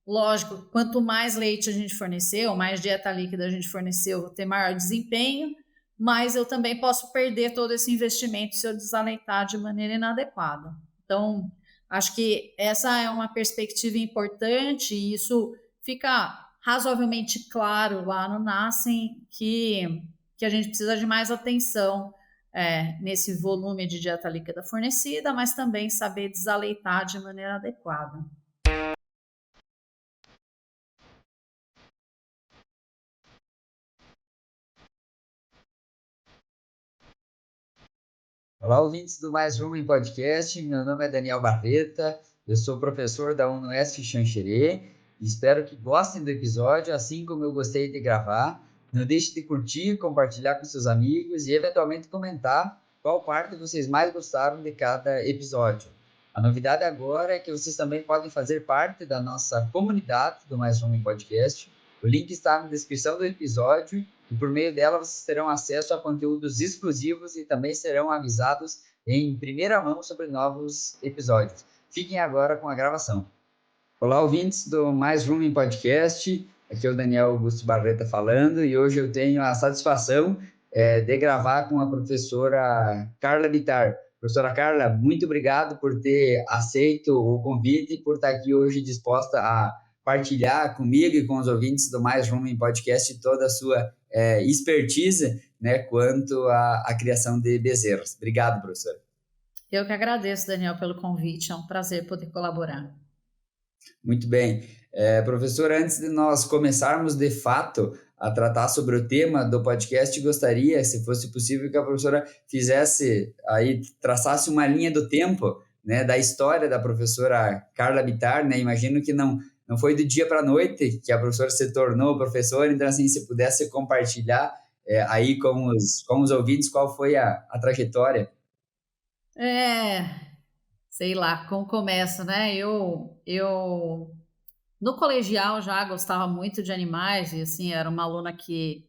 Lógico, quanto mais leite a gente fornecer, ou mais dieta líquida a gente fornecer, eu vou ter maior desempenho, mas eu também posso perder todo esse investimento se eu desaleitar de maneira inadequada. Então, acho que essa é uma perspectiva importante e isso fica razoavelmente claro lá no Nascem que a gente precisa de mais atenção nesse volume de dieta líquida fornecida, mas também saber desaleitar de maneira adequada. Olá, ouvintes do Mais Um Podcast. Meu nome é Daniel Barreta, eu sou professor da UNOESF Xanxerê e espero que gostem do episódio, assim como eu gostei de gravar. Não deixe de curtir, compartilhar com seus amigos e eventualmente comentar qual parte vocês mais gostaram de cada episódio. A novidade agora é que vocês também podem fazer parte da nossa comunidade do Mais Um Podcast. O link está na descrição do episódio e por meio dela vocês terão acesso a conteúdos exclusivos e também serão avisados em primeira mão sobre novos episódios. Fiquem agora com a gravação. Olá, ouvintes do Mais Um Podcast. Aqui é o Daniel Augusto Barreta falando e hoje eu tenho a satisfação de gravar com a professora Carla Bittar. Professora Carla, muito obrigado por ter aceito o convite e por estar aqui hoje disposta a partilhar comigo e com os ouvintes do Mais Um Podcast toda a sua expertise, né, quanto à criação de bezerros. Obrigado, professora. Eu que agradeço, Daniel, pelo convite. É um prazer poder colaborar. Muito bem. Professor, antes de nós começarmos de fato a tratar sobre o tema do podcast, gostaria, se fosse possível, que a professora fizesse aí, traçasse uma linha do tempo, né, da história da professora Carla Bittar, né? Imagino que não foi do dia para a noite que a professora se tornou professora, então, assim, se pudesse compartilhar aí com os ouvintes qual foi a trajetória. É, sei lá, como começa, né? Eu no colegial já gostava muito de animais e assim era uma aluna que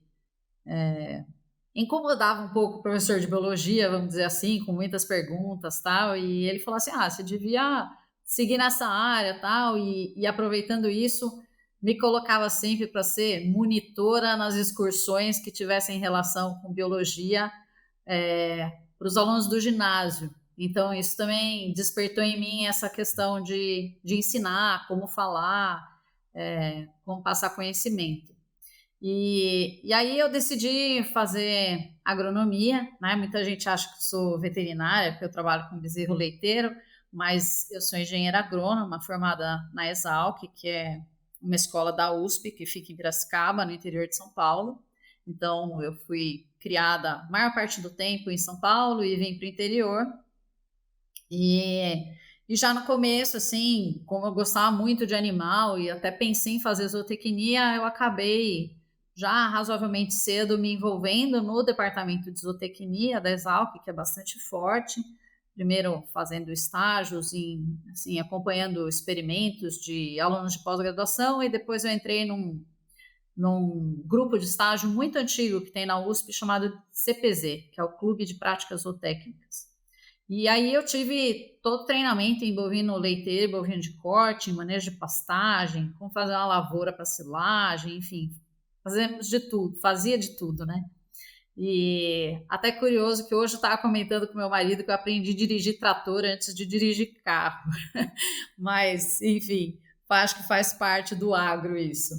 incomodava um pouco o professor de biologia, vamos dizer assim, com muitas perguntas, tal. E ele falou assim: "Ah, você devia seguir nessa área, tal". E aproveitando isso, me colocava sempre para ser monitora nas excursões que tivessem relação com biologia para os alunos do ginásio. Então, isso também despertou em mim essa questão de ensinar, como falar, como passar conhecimento. E aí eu decidi fazer agronomia, né? Muita gente acha que sou veterinária, porque eu trabalho com bezerro leiteiro, mas eu sou engenheira agrônoma, formada na Exalc, que é uma escola da USP, que fica em Piracicaba, no interior de São Paulo. Então, eu fui criada a maior parte do tempo em São Paulo e vim para o interior. E, e já no começo, assim, como eu gostava muito de animal e até pensei em fazer zootecnia, eu acabei já razoavelmente cedo me envolvendo no departamento de zootecnia da Exalc, que é bastante forte. Primeiro fazendo estágios, assim, acompanhando experimentos de alunos de pós-graduação, e depois eu entrei num grupo de estágio muito antigo que tem na USP chamado CPZ, que é o Clube de Práticas Zootécnicas. E aí eu tive todo o treinamento envolvendo leiteiro, bovino de corte, manejo de pastagem, como fazer uma lavoura para silagem, enfim, fazemos de tudo, fazia de tudo, né? E até curioso que hoje eu estava comentando com meu marido que eu aprendi a dirigir trator antes de dirigir carro. Mas, enfim, acho que faz parte do agro isso.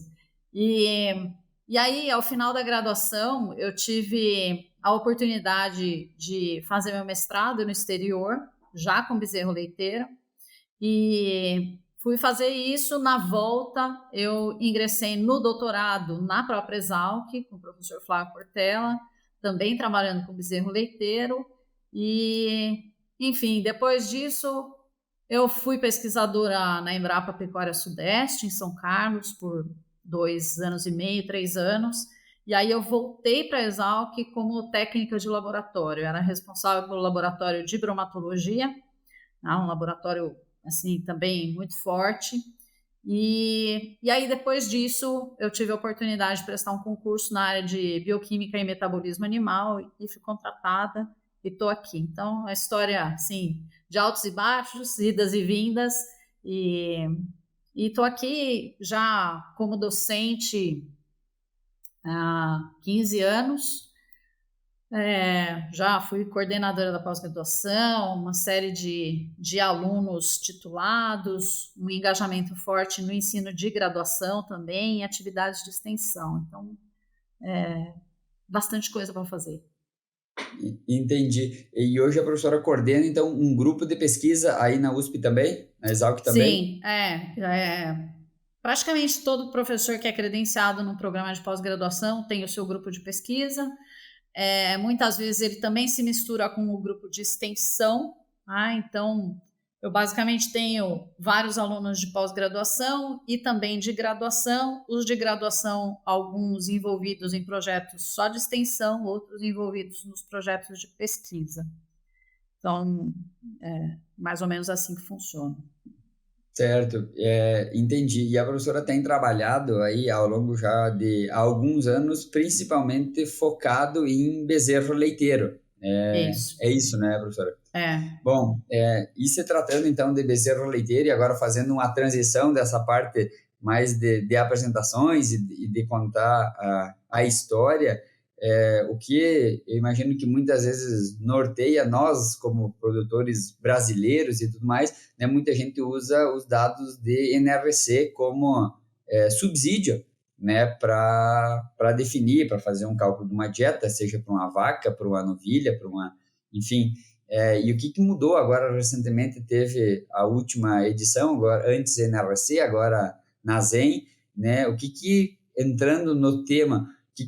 E, e aí, ao final da graduação, eu tive a oportunidade de fazer meu mestrado no exterior, já com bezerro leiteiro, e fui fazer isso. Na volta, eu ingressei no doutorado na própria Exalc, com o professor Flávio Portela, também trabalhando com bezerro leiteiro, e, enfim, depois disso, eu fui pesquisadora na Embrapa Pecuária Sudeste, em São Carlos, por 2 anos e meio, 3 anos. E aí eu voltei para a Exalc como técnica de laboratório. Eu era responsável pelo laboratório de bromatologia, né, um laboratório assim também muito forte. E aí depois disso eu tive a oportunidade de prestar um concurso na área de bioquímica e metabolismo animal e fui contratada e estou aqui. Então a história assim de altos e baixos, idas e vindas, e, E estou aqui já como docente há 15 anos. Já fui coordenadora da pós-graduação, uma série de alunos titulados, um engajamento forte no ensino de graduação também, e atividades de extensão. Então, bastante coisa para fazer. Entendi. E hoje a professora coordena, então, um grupo de pesquisa aí na USP também? Na Exalc também? Sim, praticamente todo professor que é credenciado no programa de pós-graduação tem o seu grupo de pesquisa. Muitas vezes ele também se mistura com o grupo de extensão. Então, eu basicamente tenho vários alunos de pós-graduação e também de graduação. Os de graduação, alguns envolvidos em projetos só de extensão, outros envolvidos nos projetos de pesquisa. Então, mais ou menos assim que funciona. Certo, entendi. E a professora tem trabalhado aí ao longo já de alguns anos, principalmente focado em bezerro leiteiro. Isso. É isso, né, professora? É. Bom, e se tratando então de bezerro leiteiro e agora fazendo uma transição dessa parte mais de apresentações e de contar a história, o que eu imagino que muitas vezes norteia nós como produtores brasileiros e tudo mais, né, muita gente usa os dados de NRC como subsídio, né, para definir, para fazer um cálculo de uma dieta, seja para uma vaca, para uma novilha, para uma, enfim. E o que mudou agora recentemente? Teve a última edição, agora, antes NRC, agora na ZEM, né? O que entrando no tema, o que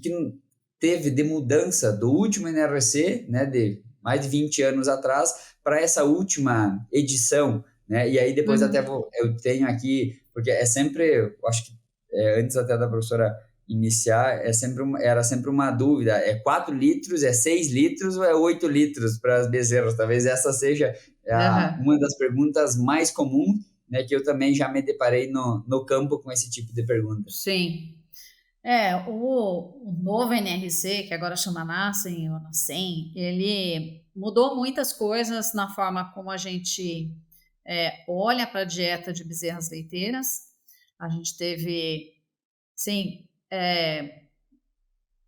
teve de mudança do último NRC, né, de mais de 20 anos atrás, para essa última edição, né? E aí depois até eu tenho aqui, porque é sempre, eu acho que antes até da professora iniciar, era sempre uma dúvida, 4 litros, 6 litros ou 8 litros para as bezerras? Talvez essa seja uma das perguntas mais comuns, né, que eu também já me deparei no campo com esse tipo de pergunta. Sim. O novo NRC, que agora chama NASCEM ou NACEM, ele mudou muitas coisas na forma como a gente olha para a dieta de bezerras leiteiras. A gente teve, sim,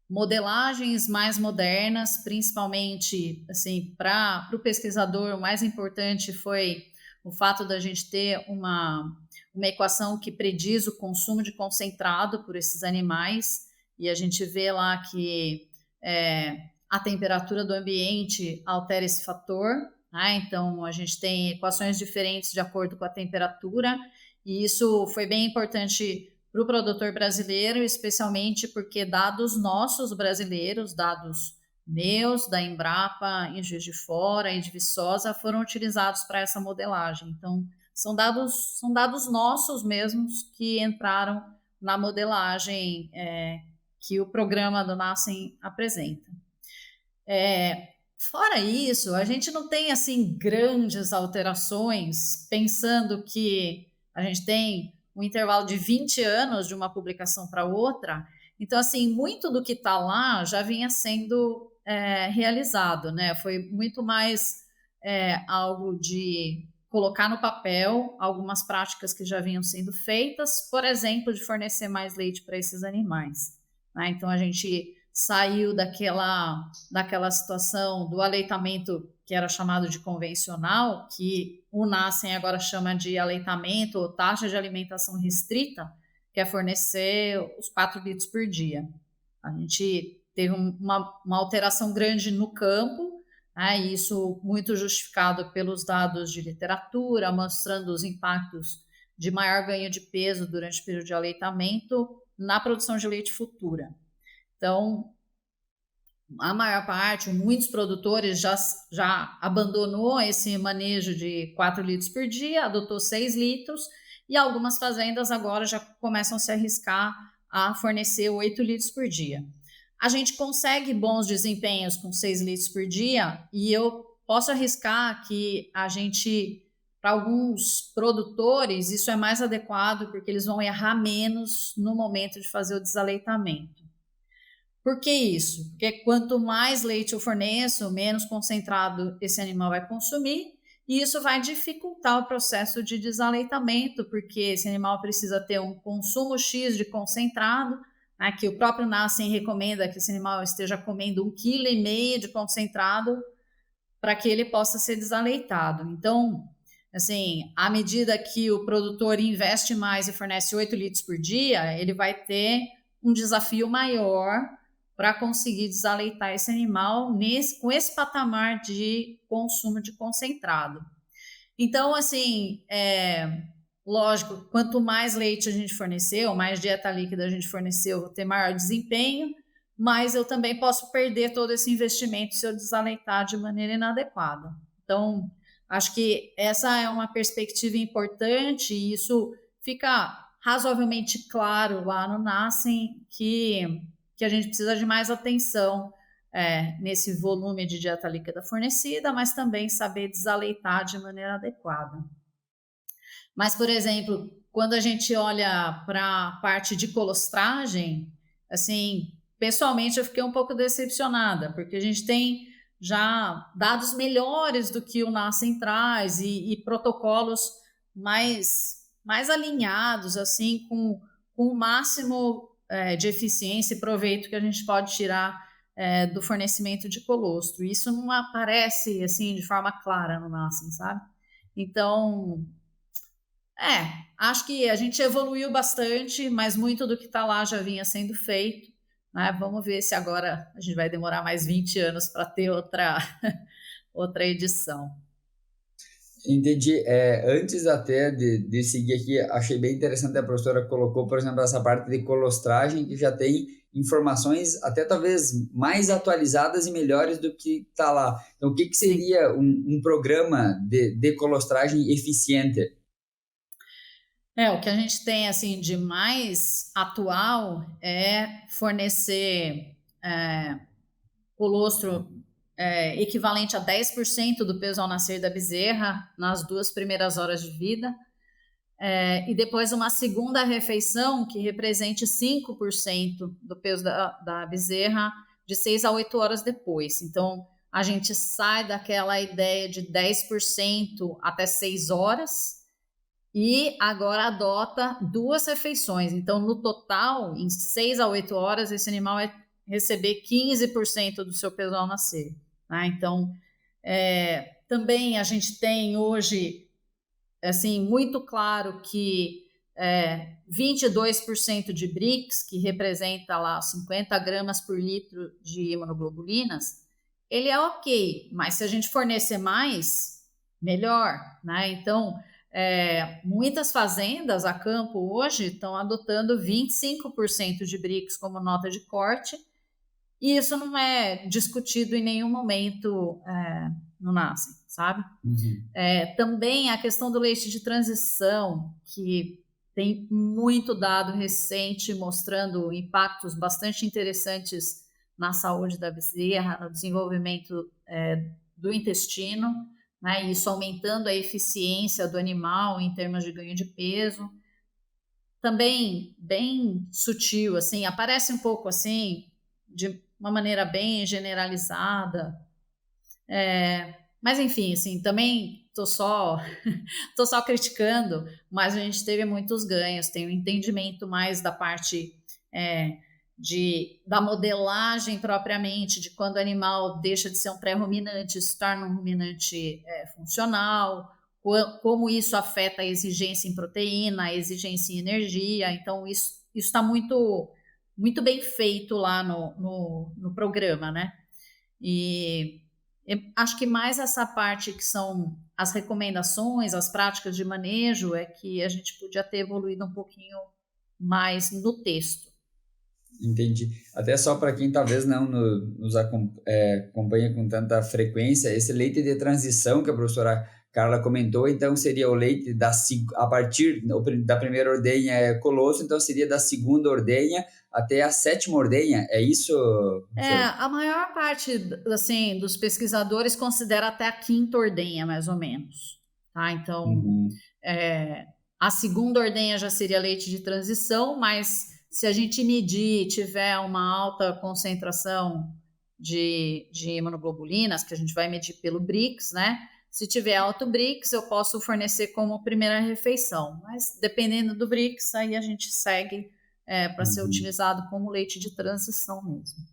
modelagens mais modernas, principalmente assim, para o pesquisador, o mais importante foi o fato da gente ter uma equação que prediz o consumo de concentrado por esses animais, e a gente vê lá que a temperatura do ambiente altera esse fator, né? Então a gente tem equações diferentes de acordo com a temperatura, e isso foi bem importante para o produtor brasileiro, especialmente porque dados nossos brasileiros, dados meus, da Embrapa, em Juiz de Fora e de Viçosa, foram utilizados para essa modelagem. Então, são dados nossos mesmos que entraram na modelagem que o programa do NACEM apresenta. Fora isso, a gente não tem assim grandes alterações, pensando que a gente tem um intervalo de 20 anos de uma publicação para outra. Então, assim, muito do que está lá já vinha sendo realizado, né? Foi muito mais algo de colocar no papel algumas práticas que já vinham sendo feitas, por exemplo, de fornecer mais leite para esses animais, né? Então, a gente saiu daquela situação do aleitamento que era chamado de convencional, que o NACEM agora chama de aleitamento ou taxa de alimentação restrita, que é fornecer os 4 litros por dia. A gente teve uma alteração grande no campo, né, isso muito justificado pelos dados de literatura, mostrando os impactos de maior ganho de peso durante o período de aleitamento na produção de leite futura. Então, a maior parte, muitos produtores já abandonou esse manejo de 4 litros por dia, adotou 6 litros, e algumas fazendas agora já começam a se arriscar a fornecer 8 litros por dia. A gente consegue bons desempenhos com 6 litros por dia, e eu posso arriscar que a gente, para alguns produtores, isso é mais adequado, porque eles vão errar menos no momento de fazer o desaleitamento. Por que isso? Porque quanto mais leite eu forneço, menos concentrado esse animal vai consumir, e isso vai dificultar o processo de desaleitamento, porque esse animal precisa ter um consumo X de concentrado, né, que o próprio Nassen recomenda que esse animal esteja comendo 1,5 kg de concentrado para que ele possa ser desaleitado. Então, assim, à medida que o produtor investe mais e fornece 8 litros por dia, ele vai ter um desafio maior para conseguir desaleitar esse animal com esse patamar de consumo de concentrado. Então, assim, lógico, quanto mais leite a gente forneceu, mais dieta líquida a gente forneceu, vou ter maior desempenho, mas eu também posso perder todo esse investimento se eu desaleitar de maneira inadequada. Então, acho que essa é uma perspectiva importante e isso fica razoavelmente claro lá no Nassen que a gente precisa de mais atenção nesse volume de dieta líquida fornecida, mas também saber desaleitar de maneira adequada. Mas, por exemplo, quando a gente olha para a parte de colostragem, assim, pessoalmente eu fiquei um pouco decepcionada, porque a gente tem já dados melhores do que o Nassen traz e protocolos mais alinhados, assim, com o máximo de eficiência e proveito que a gente pode tirar do fornecimento de colostro. Isso não aparece, assim, de forma clara no Nassen, sabe? Então, acho que a gente evoluiu bastante, mas muito do que está lá já vinha sendo feito, né? Vamos ver se agora a gente vai demorar mais 20 anos para ter outra edição. Entendi. Antes até de seguir aqui, achei bem interessante a professora colocou, por exemplo, essa parte de colostragem, que já tem informações até talvez mais atualizadas e melhores do que está lá. Então, o que seria um programa de colostragem eficiente? O que a gente tem assim de mais atual é fornecer colostro equivalente a 10% do peso ao nascer da bezerra nas 2 primeiras horas de vida, e depois uma segunda refeição que represente 5% do peso da bezerra de 6 a 8 horas depois. Então, a gente sai daquela ideia de 10% até 6 horas e agora adota 2 refeições. Então, no total, em 6 a 8 horas, esse animal vai receber 15% do seu peso ao nascer. Tá? Então, também a gente tem hoje, assim, muito claro que 22% de BRICS, que representa lá 50 gramas por litro de imunoglobulinas, ele é ok, mas se a gente fornecer mais, melhor, né? Então, muitas fazendas a campo hoje estão adotando 25% de BRICS como nota de corte, e isso não é discutido em nenhum momento no Nassen, sabe? Uhum. Também a questão do leite de transição, que tem muito dado recente mostrando impactos bastante interessantes na saúde da bezerra, no desenvolvimento do intestino, né? Isso aumentando a eficiência do animal em termos de ganho de peso. Também bem sutil, assim, aparece um pouco assim, de uma maneira bem generalizada. Mas enfim, assim, também tô só criticando, mas a gente teve muitos ganhos, tem um entendimento mais da parte da modelagem propriamente, de quando o animal deixa de ser um pré-ruminante e se torna um ruminante funcional, como isso afeta a exigência em proteína, a exigência em energia. Então, isso está muito, muito bem feito lá no programa, né? E eu acho que mais essa parte que são as recomendações, as práticas de manejo, é que a gente podia ter evoluído um pouquinho mais no texto. Entendi. Até só para quem talvez não nos acompanha com tanta frequência, esse leite de transição que a professora Carla comentou, então seria o leite a partir da primeira ordenha é colosso, então seria da segunda ordenha até a 7ª ordenha, é isso? A maior parte assim, dos pesquisadores considera até a 5ª ordenha, mais ou menos. Tá? Então, a segunda ordenha já seria leite de transição, mas se a gente medir e tiver uma alta concentração de imunoglobulinas, que a gente vai medir pelo BRICS, né? Se tiver alto BRICS, eu posso fornecer como primeira refeição, mas dependendo do BRICS, aí a gente segue para ser utilizado como leite de transição mesmo.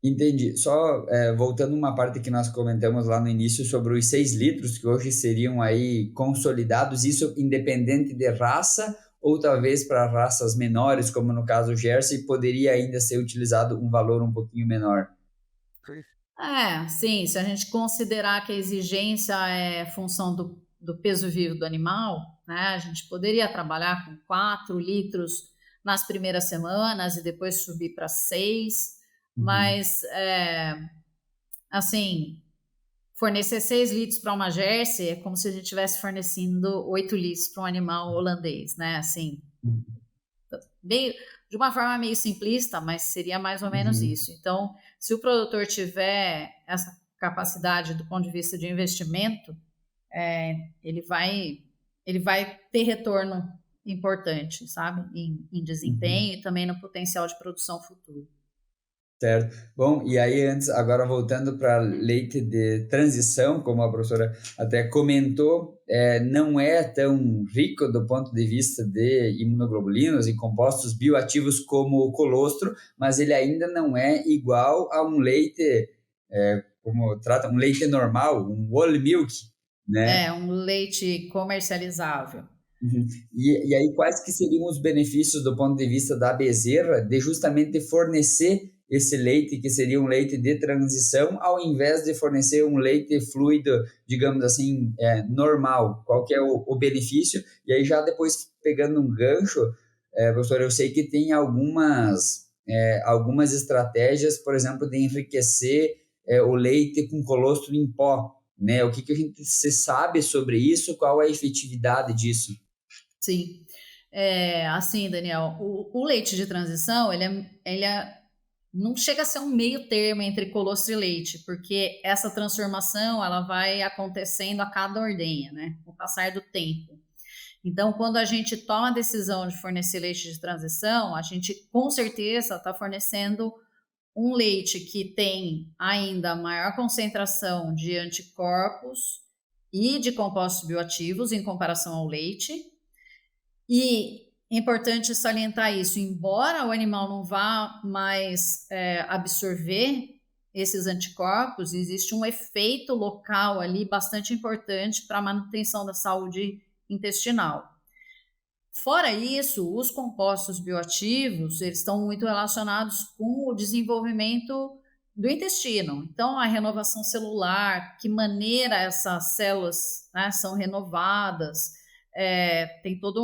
Entendi. Só voltando uma parte que nós comentamos lá no início sobre os 6 litros, que hoje seriam aí consolidados, isso independente de raça, ou talvez para raças menores, como no caso o Jersey, poderia ainda ser utilizado um valor um pouquinho menor. Sim, se a gente considerar que a exigência é função do peso vivo do animal, né, a gente poderia trabalhar com 4 litros nas primeiras semanas e depois subir para 6, mas, assim, fornecer 6 litros para uma Jersey é como se a gente estivesse fornecendo 8 litros para um animal holandês, né, assim, meio, de uma forma meio simplista, mas seria mais ou menos isso. Então, se o produtor tiver essa capacidade do ponto de vista de investimento, ele vai ter retorno importante, sabe? Em desempenho e também no potencial de produção futuro. Certo. Bom, e aí antes, agora voltando para leite de transição, como a professora até comentou, não é tão rico do ponto de vista de imunoglobulinas e compostos bioativos como o colostro, mas ele ainda não é igual a um leite, como trata, um leite normal, um whole milk, né? Um leite comercializável. E aí, quais que seriam os benefícios do ponto de vista da Bezerra de justamente fornecer esse leite, que seria um leite de transição, ao invés de fornecer um leite fluido, digamos assim, normal? Qual que é o benefício? E aí, já depois, pegando um gancho, professor, eu sei que tem algumas estratégias, por exemplo, de enriquecer o leite com colostro em pó, né? O que a gente se sabe sobre isso? Qual a efetividade disso? Sim. Assim, Daniel, o leite de transição, não chega a ser um meio termo entre colostro e leite, porque essa transformação ela vai acontecendo a cada ordenha, né? Com o passar do tempo. Então, quando a gente toma a decisão de fornecer leite de transição, a gente com certeza está fornecendo um leite que tem ainda maior concentração de anticorpos e de compostos bioativos em comparação ao leite. E é importante salientar isso, embora o animal não vá mais absorver esses anticorpos, existe um efeito local ali bastante importante para a manutenção da saúde intestinal. Fora isso, os compostos bioativos, eles estão muito relacionados com o desenvolvimento do intestino. Então, a renovação celular, que maneira essas células, né, são renovadas, tem toda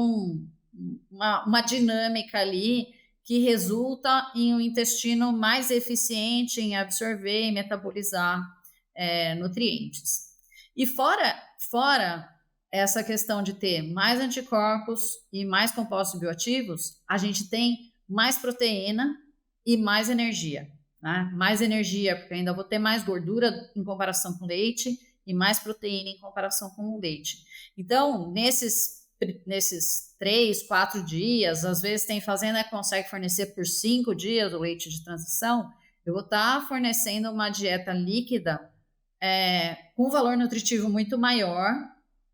uma dinâmica ali que resulta em um intestino mais eficiente em absorver e metabolizar nutrientes. E fora essa questão de ter mais anticorpos e mais compostos bioativos, a gente tem mais proteína e mais energia. Né? Mais energia, porque eu ainda vou ter mais gordura em comparação com leite e mais proteína em comparação com o leite. Então, nesses 3, 4 dias, às vezes tem fazenda que consegue fornecer por 5 dias o leite de transição, eu vou estar fornecendo uma dieta líquida com valor nutritivo muito maior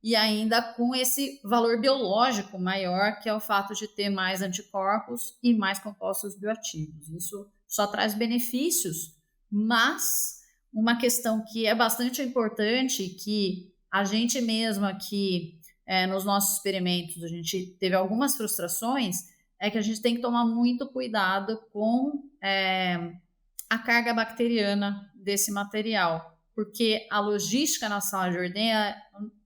e ainda com esse valor biológico maior, que é o fato de ter mais anticorpos e mais compostos bioativos. Isso só traz benefícios, mas uma questão que é bastante importante, que a gente mesmo aqui, nos nossos experimentos, a gente teve algumas frustrações, é que a gente tem que tomar muito cuidado com a carga bacteriana desse material, porque a logística na sala de ordenha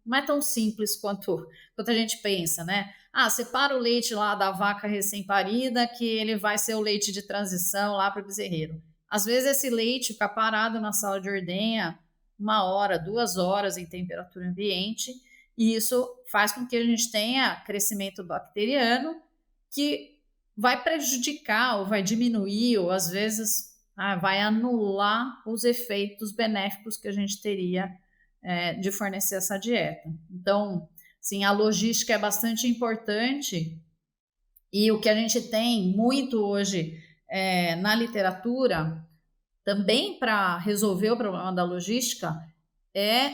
não é tão simples quanto a gente pensa, né? Separa o leite lá da vaca recém-parida que ele vai ser o leite de transição lá para o bezerreiro. Às vezes esse leite fica parado na sala de ordenha 1 hora, 2 horas em temperatura ambiente, e isso faz com que a gente tenha crescimento bacteriano que vai prejudicar ou vai diminuir ou às vezes vai anular os efeitos benéficos que a gente teria de fornecer essa dieta. Então, sim, a logística é bastante importante e o que a gente tem muito hoje na literatura, também para resolver o problema da logística, é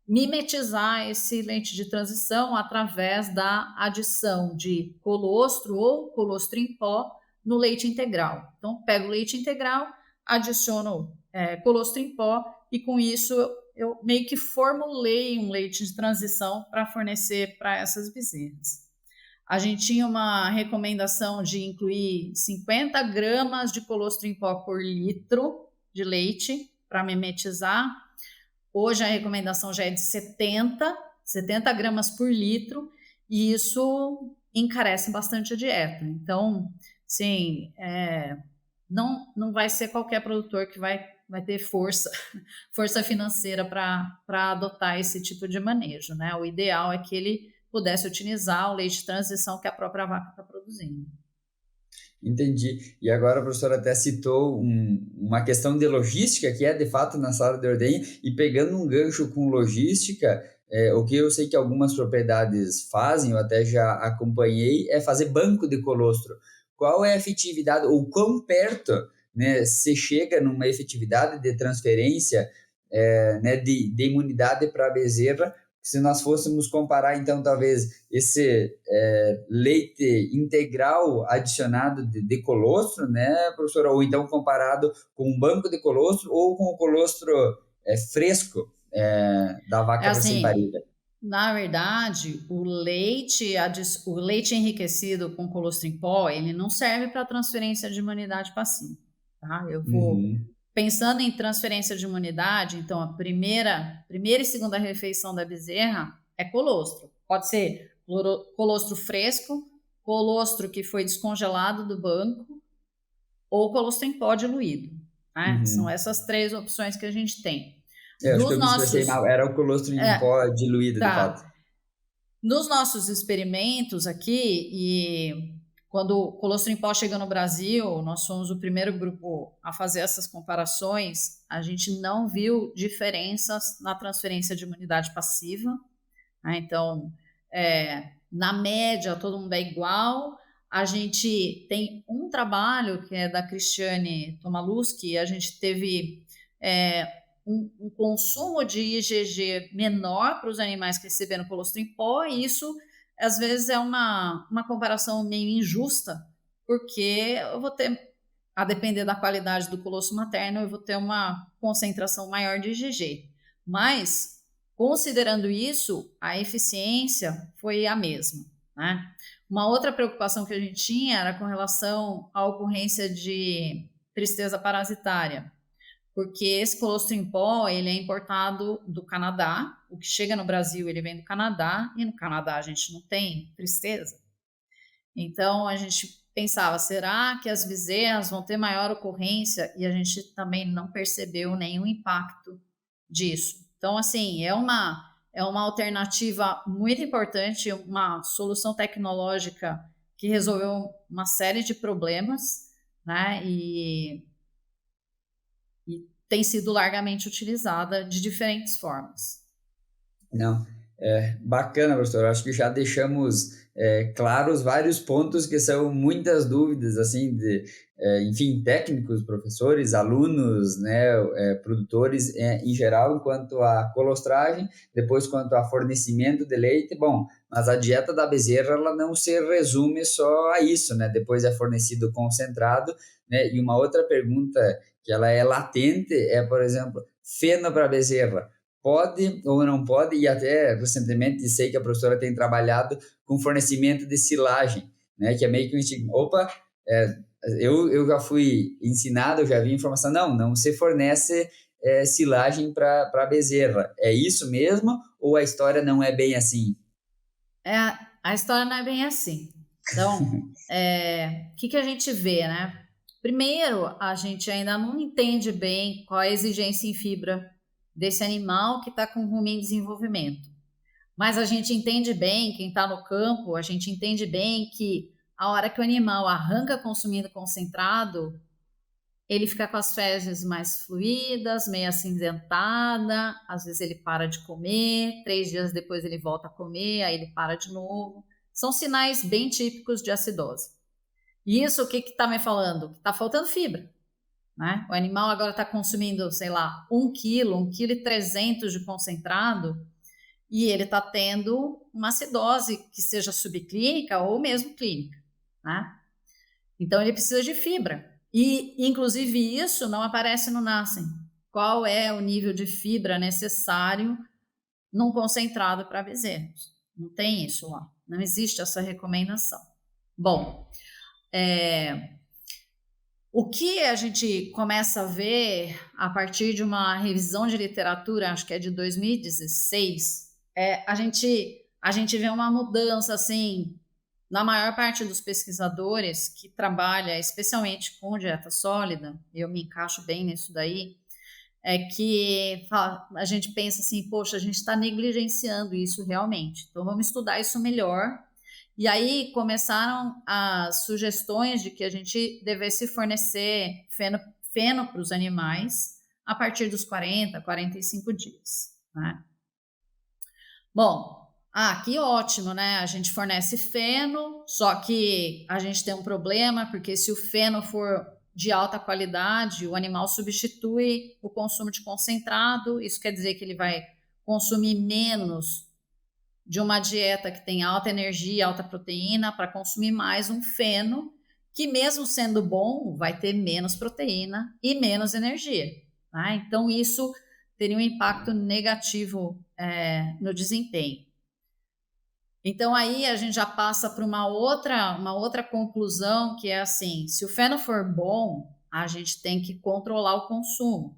mimetizar esse leite de transição através da adição de colostro ou colostro em pó no leite integral. Então, pego o leite integral, adiciono colostro em pó e com isso eu meio que formulei um leite de transição para fornecer para essas bezerras. A gente tinha uma recomendação de incluir 50 gramas de colostro em pó por litro de leite para mimetizar. Hoje a recomendação já é de 70 gramas por litro, e isso encarece bastante a dieta. Então, sim, não vai ser qualquer produtor que vai ter força financeira para adotar esse tipo de manejo, né? O ideal é que ele pudesse utilizar o leite de transição que a própria vaca está produzindo. Entendi. E agora a professora até citou uma questão de logística, que é de fato na sala de ordenha, e pegando um gancho com logística, o que eu sei que algumas propriedades fazem, eu até já acompanhei, é fazer banco de colostro. Qual é a efetividade, ou quão perto, né, se chega numa efetividade de transferência, né, de imunidade para a bezerra, se nós fôssemos comparar, então, talvez esse leite integral adicionado de colostro, né, professora? Ou então comparado com um banco de colostro ou com o colostro fresco da vaca assim, recém-parida. na verdade, o leite enriquecido com colostro em pó, ele não serve para transferência de imunidade passiva. Tá? Eu vou pensando em transferência de imunidade, então a primeira e segunda refeição da bezerra é colostro. Pode ser colostro fresco, colostro que foi descongelado do banco ou colostro em pó diluído. Né? São essas 3 opções que a gente tem. Acho que eu me expressei mal, era o colostro em pó diluído, de fato. Nos nossos experimentos aqui, e quando o colostro em pó chegou no Brasil, nós fomos o primeiro grupo a fazer essas comparações, a gente não viu diferenças na transferência de imunidade passiva. Né? Então, na média, todo mundo é igual. A gente tem um trabalho que é da Cristiane Tomaluski, a gente teve um consumo de IgG menor para os animais que receberam colostro em pó, e isso às vezes é uma comparação meio injusta, porque eu vou ter, a depender da qualidade do colostro materno, eu vou ter uma concentração maior de IgG. Mas, considerando isso, a eficiência foi a mesma. Né? Uma outra preocupação que a gente tinha era com relação à ocorrência de tristeza parasitária, porque esse colostro em pó, ele é importado do Canadá, o que chega no Brasil, ele vem do Canadá, e no Canadá a gente não tem tristeza. Então, a gente pensava, será que as bezerras vão ter maior ocorrência? E a gente também não percebeu nenhum impacto disso. Então, assim, é uma alternativa muito importante, uma solução tecnológica que resolveu uma série de problemas, né? E tem sido largamente utilizada de diferentes formas. Não, bacana, professor. Acho que já deixamos claros vários pontos que são muitas dúvidas, assim, enfim, técnicos, professores, alunos, né, produtores em geral, quanto à colostragem, depois quanto a fornecimento de leite. Bom, mas a dieta da bezerra, ela não se resume só a isso, né? Depois é fornecido concentrado, né? E uma outra pergunta que ela é latente é, por exemplo, feno para bezerra. Pode ou não pode, e até recentemente sei que a professora tem trabalhado com fornecimento de silagem, né, que é meio que um estigma. Opa, eu já fui ensinado, eu já vi informação, não se fornece silagem para bezerra. É isso mesmo ou a história não é bem assim? A história não é bem assim. Então, o que a gente vê, né? Primeiro, a gente ainda não entende bem qual é a exigência em fibra desse animal que está com ruim desenvolvimento. Mas a gente entende bem, quem está no campo, a gente entende bem que a hora que o animal arranca consumindo concentrado, ele fica com as fezes mais fluídas, meio acinzentada, às vezes ele para de comer, 3 dias depois ele volta a comer, aí ele para de novo. São sinais bem típicos de acidose. E isso, o que está me falando? Está faltando fibra. Né? O animal agora está consumindo, sei lá, 1 quilo, 1,3 kg de concentrado, e ele está tendo uma acidose que seja subclínica ou mesmo clínica, né? Então ele precisa de fibra. E, inclusive, isso não aparece no Nascem. Qual é o nível de fibra necessário num concentrado para bezerros? Não tem isso lá. Não existe essa recomendação. Bom, o que a gente começa a ver a partir de uma revisão de literatura, acho que é de 2016, a gente vê uma mudança assim na maior parte dos pesquisadores que trabalha especialmente com dieta sólida, eu me encaixo bem nisso daí, é que a gente pensa assim, poxa, a gente está negligenciando isso realmente, então vamos estudar isso melhor. E aí começaram as sugestões de que a gente devesse fornecer feno para os animais a partir dos 40, 45 dias, né? Bom, que ótimo, né? A gente fornece feno, só que a gente tem um problema, porque se o feno for de alta qualidade, o animal substitui o consumo de concentrado, isso quer dizer que ele vai consumir menos de uma dieta que tem alta energia, alta proteína, para consumir mais um feno, que mesmo sendo bom, vai ter menos proteína e menos energia. Tá? Então, isso teria um impacto negativo no desempenho. Então, aí a gente já passa para uma outra conclusão, que é assim, se o feno for bom, a gente tem que controlar o consumo.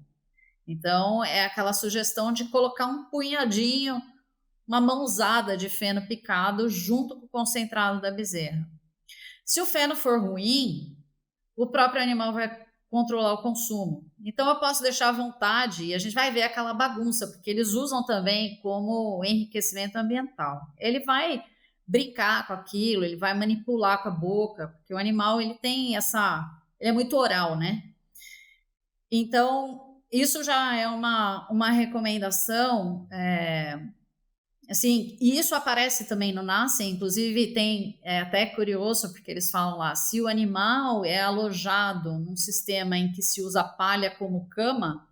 Então, é aquela sugestão de colocar um punhadinho, uma mãozada de feno picado junto com o concentrado da bezerra. Se o feno for ruim, o próprio animal vai controlar o consumo. Então eu posso deixar à vontade e a gente vai ver aquela bagunça, porque eles usam também como enriquecimento ambiental. Ele vai brincar com aquilo, ele vai manipular com a boca, porque o animal ele tem ele é muito oral, né? Então isso já é uma recomendação. Assim, e isso aparece também no Nascem, inclusive tem até curioso, porque eles falam lá, se o animal é alojado num sistema em que se usa palha como cama,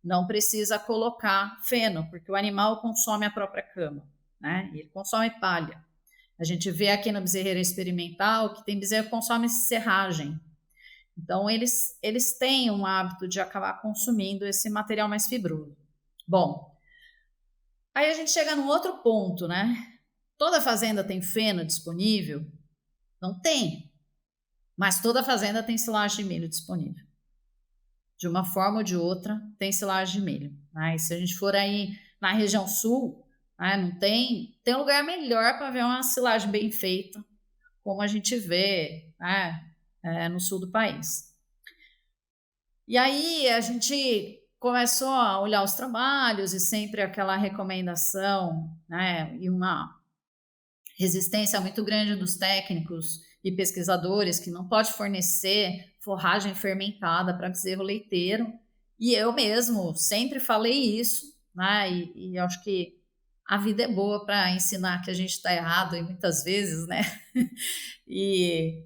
não precisa colocar feno, porque o animal consome a própria cama, né? E ele consome palha. A gente vê aqui no bezerreiro experimental que tem bezerro que consome serragem. Então, eles têm um hábito de acabar consumindo esse material mais fibroso. Bom, aí a gente chega num outro ponto, né? Toda fazenda tem feno disponível? Não tem. Mas toda fazenda tem silagem de milho disponível. De uma forma ou de outra, tem silagem de milho. Né? E se a gente for aí na região sul, né, não tem lugar melhor para ver uma silagem bem feita, como a gente vê, né, no sul do país. E aí a gente começou a olhar os trabalhos e sempre aquela recomendação, né, e uma resistência muito grande dos técnicos e pesquisadores que não pode fornecer forragem fermentada para bezerro leiteiro. E eu mesmo sempre falei isso, né? E acho que a vida é boa para ensinar que a gente está errado e muitas vezes, né? E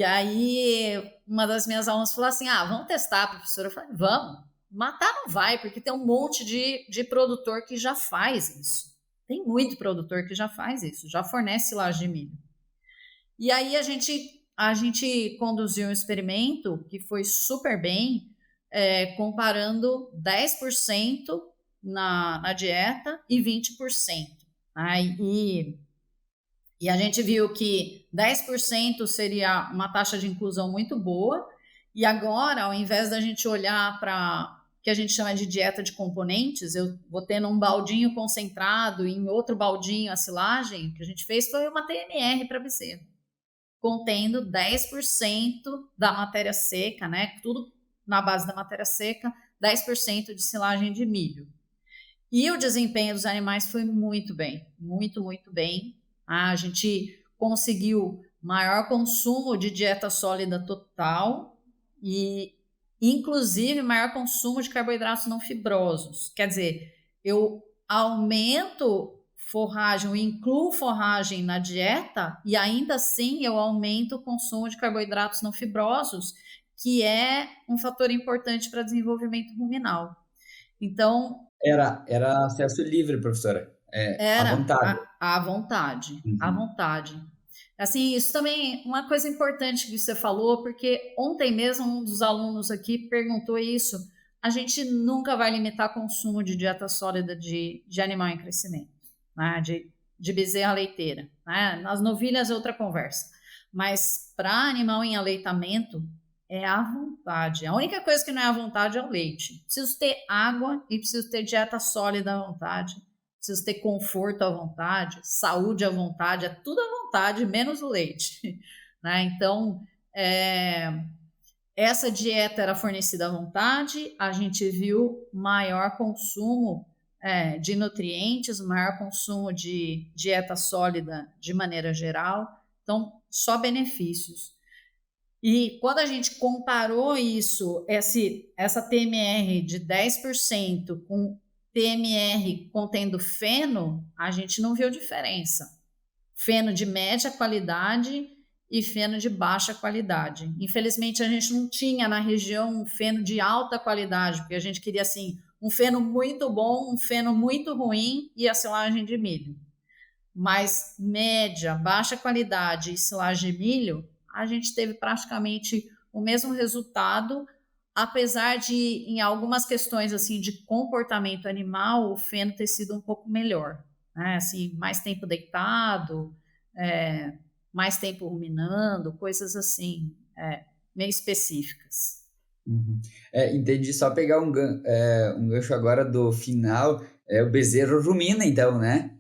aí uma das minhas alunas falou assim: vamos testar, professora. Eu falei: vamos. Matar não vai, porque tem um monte de produtor que já faz isso. Tem muito produtor que já faz isso, já fornece silagem de milho. E aí a gente conduziu um experimento que foi super bem, comparando 10% na dieta e 20%. E a gente viu que 10% seria uma taxa de inclusão muito boa, e agora, ao invés da gente olhar para que a gente chama de dieta de componentes, eu vou tendo um baldinho concentrado e em outro baldinho a silagem, o que a gente fez foi uma TMR para bezerro, contendo 10% da matéria seca, né? Tudo na base da matéria seca, 10% de silagem de milho. E o desempenho dos animais foi muito bem, muito, muito bem. A gente conseguiu maior consumo de dieta sólida total e, inclusive, maior consumo de carboidratos não fibrosos. Quer dizer, eu aumento forragem, eu incluo forragem na dieta e ainda assim eu aumento o consumo de carboidratos não fibrosos, que é um fator importante para desenvolvimento ruminal. Então, Era acesso livre, professora. À Era vontade. à vontade, à Uhum. vontade. Assim, isso também, uma coisa importante que você falou, porque ontem mesmo um dos alunos aqui perguntou isso. A gente nunca vai limitar consumo de dieta sólida de animal em crescimento, né? De bezerra leiteira. Né? Nas novilhas é outra conversa. Mas para animal em aleitamento, é à vontade. A única coisa que não é à vontade é o leite. Preciso ter água e preciso ter dieta sólida à vontade. Preciso ter conforto à vontade, saúde à vontade, é tudo à vontade, menos o leite. Né? Então, é, essa dieta era fornecida à vontade, a gente viu maior consumo de nutrientes, maior consumo de dieta sólida de maneira geral, então só benefícios. E quando a gente comparou isso, essa TMR de 10% com TMR contendo feno, a gente não viu diferença. Feno de média qualidade e feno de baixa qualidade. Infelizmente, a gente não tinha na região um feno de alta qualidade, porque a gente queria assim um feno muito bom, um feno muito ruim e a silagem de milho. Mas média, baixa qualidade e silagem de milho, a gente teve praticamente o mesmo resultado, apesar de em algumas questões assim de comportamento animal o feno ter sido um pouco melhor, né? Assim, mais tempo deitado, mais tempo ruminando, coisas assim, meio específicas. Uhum. Entendi. Só pegar um gancho agora do final. O bezerro rumina, então, né?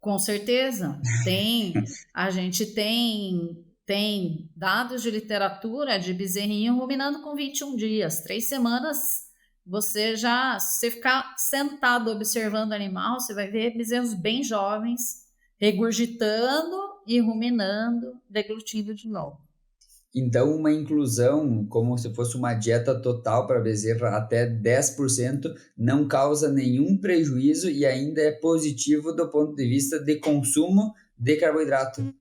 Com certeza, tem. A gente tem dados de literatura de bezerrinho ruminando com 21 dias, 3 semanas. Se você ficar sentado observando o animal, você vai ver bezerros bem jovens regurgitando e ruminando, deglutindo de novo. Então, uma inclusão, como se fosse uma dieta total para bezerra, até 10%, não causa nenhum prejuízo e ainda é positivo do ponto de vista de consumo de carboidrato.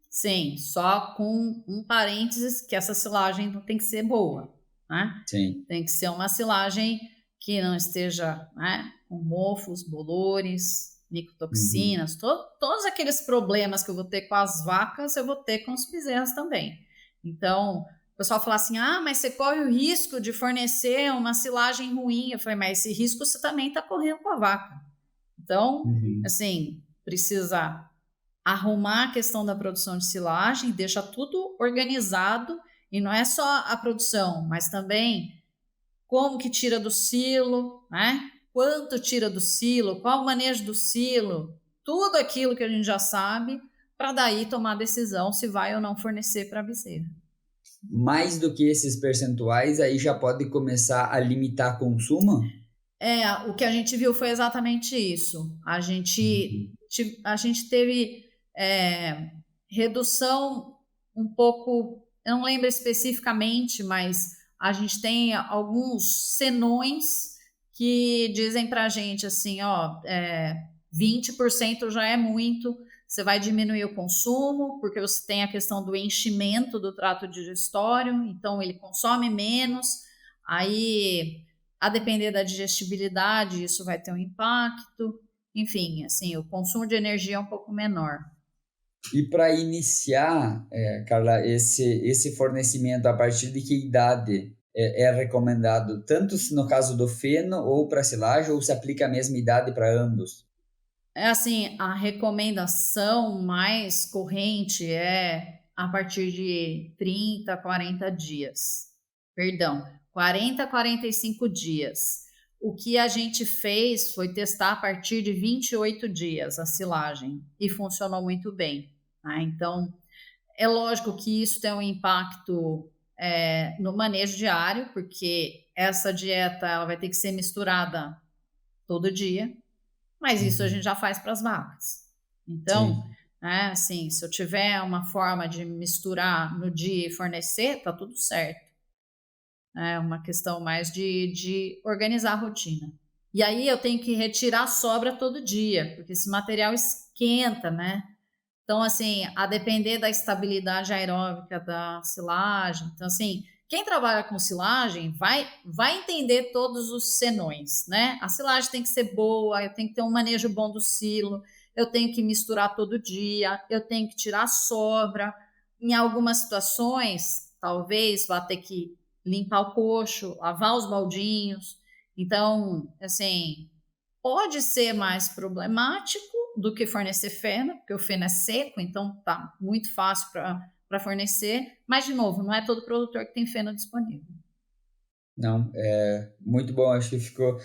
Sim, só com um parênteses que essa silagem não tem que ser boa, né? Sim. Tem que ser uma silagem que não esteja, né, com mofos, bolores, Uhum. micotoxinas, todos aqueles problemas que eu vou ter com as vacas, eu vou ter com os bezerros também. Então, o pessoal fala assim: ah, mas você corre o risco de fornecer uma silagem ruim. Eu falei, mas esse risco você também está correndo com a vaca. Então, Uhum. assim, precisa arrumar a questão da produção de silagem, deixa tudo organizado, e não é só a produção, mas também como que tira do silo, né? Quanto tira do silo, qual o manejo do silo, tudo aquilo que a gente já sabe, para daí tomar a decisão se vai ou não fornecer para a bezerra. Mais do que esses percentuais, aí já pode começar a limitar consumo? O que a gente viu foi exatamente isso. Uhum. A gente teve redução um pouco, eu não lembro especificamente, mas a gente tem alguns senões que dizem para a gente assim, ó, 20% já é muito, você vai diminuir o consumo, porque você tem a questão do enchimento do trato digestório, então ele consome menos, aí a depender da digestibilidade, isso vai ter um impacto. Enfim, assim, o consumo de energia é um pouco menor. E para iniciar, Carla, esse fornecimento, a partir de que idade é recomendado, tanto se no caso do feno ou para silagem, ou se aplica a mesma idade para ambos? É assim, a recomendação mais corrente é a partir de 30, 40 dias. Perdão, 40 a 45 dias. O que a gente fez foi testar a partir de 28 dias a silagem e funcionou muito bem. Né? Então, é lógico que isso tem um impacto no manejo diário, porque essa dieta ela vai ter que ser misturada todo dia, mas isso a gente Uhum. já faz para as vacas. Então, Sim, assim, se eu tiver uma forma de misturar no dia e fornecer, tá tudo certo. É uma questão mais de organizar a rotina. E aí eu tenho que retirar a sobra todo dia, porque esse material esquenta, né? Então, assim, a depender da estabilidade aeróbica da silagem. Então, assim, quem trabalha com silagem vai entender todos os senões, né? A silagem tem que ser boa, tem que ter um manejo bom do silo. eu tenho que misturar todo dia, eu tenho que tirar a sobra. Em algumas situações, talvez vá ter que limpar o coxo, lavar os baldinhos. Então, assim, pode ser mais problemático do que fornecer feno, porque o feno é seco, então tá muito fácil para fornecer. Mas, de novo, não é todo produtor que tem feno disponível. Não, muito bom, acho que ficou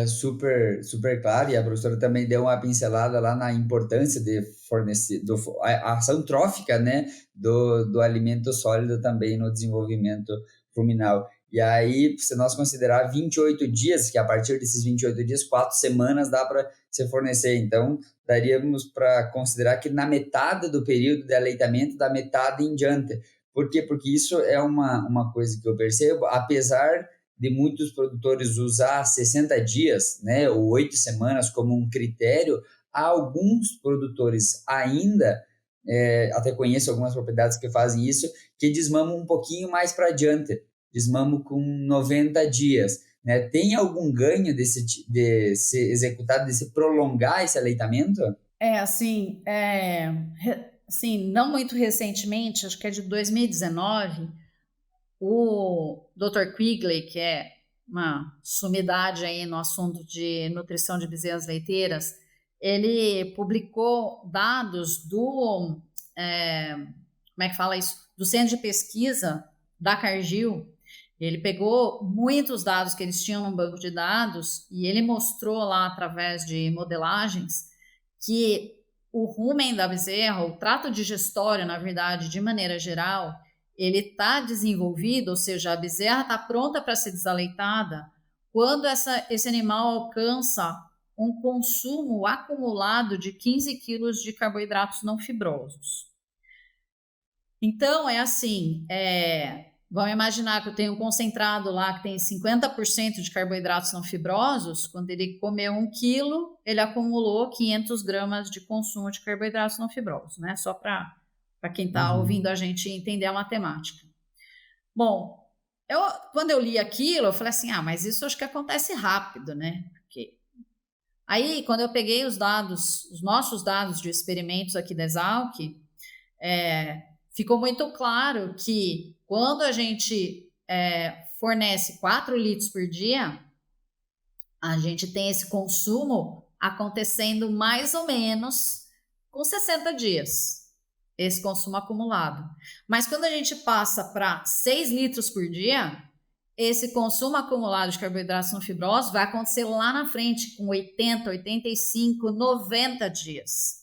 super, super claro, e a professora também deu uma pincelada lá na importância de fornecer, a ação trófica, né, do alimento sólido também no desenvolvimento ruminal. E aí, se nós considerar 28 dias, que a partir desses 28 dias, 4 semanas dá para se fornecer, então daríamos para considerar que na metade do período de aleitamento, da metade em diante. Por quê? Porque isso é uma coisa que eu percebo, apesar de muitos produtores usar 60 dias, né, ou 8 semanas como um critério, há alguns produtores ainda, até conheço algumas propriedades que fazem isso, que desmamam um pouquinho mais para adiante, desmamam com 90 dias. Né? Tem algum ganho de se executar, de se prolongar esse aleitamento? Assim, não muito recentemente, acho que é de 2019, o Dr. Quigley, que é uma sumidade aí no assunto de nutrição de bezerras leiteiras, ele publicou dados como é que fala isso? Do Centro de Pesquisa da Cargill. Ele pegou muitos dados que eles tinham no banco de dados e ele mostrou lá, através de modelagens, que o rumen da bezerra, o trato digestório, na verdade, de maneira geral, ele está desenvolvido, ou seja, a bezerra está pronta para ser desaleitada quando esse animal alcança um consumo acumulado de 15 quilos de carboidratos não fibrosos. Então, é assim, vamos imaginar que eu tenho um concentrado lá que tem 50% de carboidratos não fibrosos. Quando ele comeu 1 quilo, ele acumulou 500 gramas de consumo de carboidratos não fibrosos, né? Só para quem está ouvindo a gente entender a matemática. Bom, quando eu li aquilo, eu falei assim, mas isso acho que acontece rápido, né? Porque... Aí, quando eu peguei os nossos dados de experimentos aqui da Exalc, ficou muito claro que quando a gente fornece 4 litros por dia, a gente tem esse consumo acontecendo mais ou menos com 60 dias, esse consumo acumulado. Mas quando a gente passa para 6 litros por dia, esse consumo acumulado de carboidratos não fibrosos vai acontecer lá na frente, com 80, 85, 90 dias.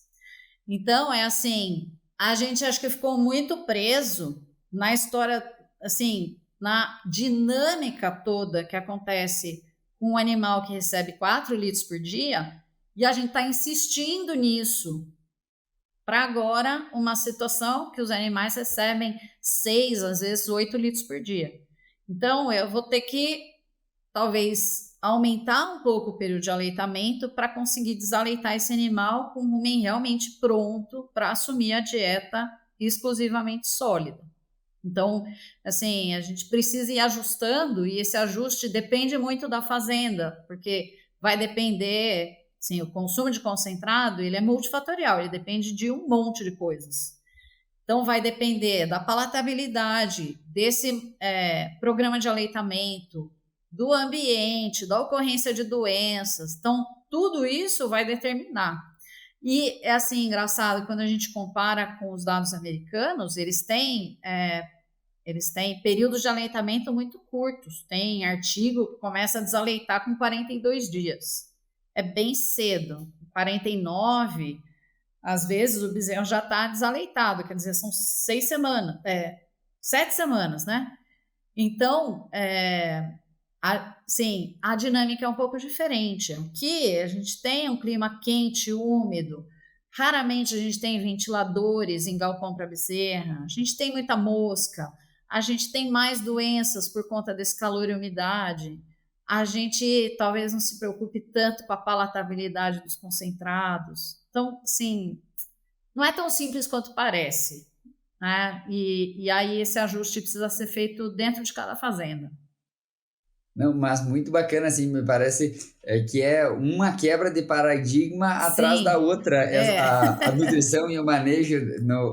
Então, é assim, a gente acho que ficou muito preso na história, assim, na dinâmica toda que acontece com um animal que recebe 4 litros por dia, e a gente está insistindo nisso para agora uma situação que os animais recebem 6, às vezes 8 litros por dia. Então, eu vou ter que, talvez, aumentar um pouco o período de aleitamento para conseguir desaleitar esse animal com o rumen realmente pronto para assumir a dieta exclusivamente sólida. Então, assim, a gente precisa ir ajustando, e esse ajuste depende muito da fazenda, porque vai depender, assim, o consumo de concentrado, ele é multifatorial, ele depende de um monte de coisas. Então, vai depender da palatabilidade desse programa de aleitamento, do ambiente, da ocorrência de doenças. Então, tudo isso vai determinar. E é assim, engraçado, quando a gente compara com os dados americanos, eles têm períodos de aleitamento muito curtos. Tem artigo que começa a desaleitar com 42 dias. É bem cedo. 49, às vezes o bezerro já está desaleitado, quer dizer, são 6 semanas, 7 semanas, né? Então, a dinâmica é um pouco diferente. Aqui a gente tem um clima quente, úmido, raramente a gente tem ventiladores em galpão para bezerra, a gente tem muita mosca, a gente tem mais doenças por conta desse calor e umidade, a gente talvez não se preocupe tanto com a palatabilidade dos concentrados. Então, sim, não é tão simples quanto parece, né? E aí esse ajuste precisa ser feito dentro de cada fazenda. Não, mas muito bacana, assim, me parece que é uma quebra de paradigma atrás da Sim, outra. é, A nutrição e o manejo,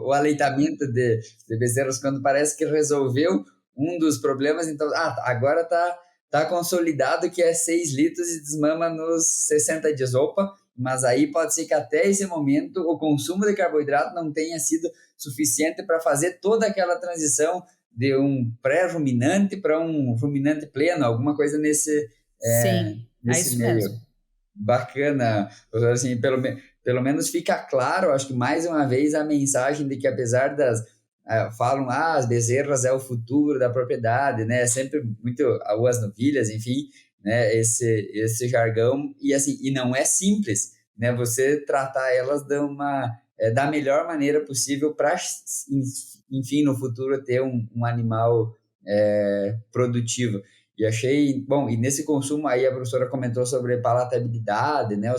o aleitamento de bezerros, quando parece que resolveu um dos problemas, então, agora tá consolidado que é 6 litros e desmama nos 60 dias. Opa, mas aí pode ser que até esse momento o consumo de carboidrato não tenha sido suficiente para fazer toda aquela transição de um pré-ruminante para um ruminante pleno, alguma coisa sim, é nesse isso mesmo. meio. Bacana, assim, pelo menos fica claro, acho que mais uma vez a mensagem de que apesar falam, as bezerras é o futuro da propriedade, né, sempre muito, ou as novilhas, enfim, né, esse jargão, e assim, e não é simples, né, você tratar elas da melhor maneira possível para, enfim, no futuro ter um animal produtivo. E achei, bom, e nesse consumo aí a professora comentou sobre palatabilidade, né,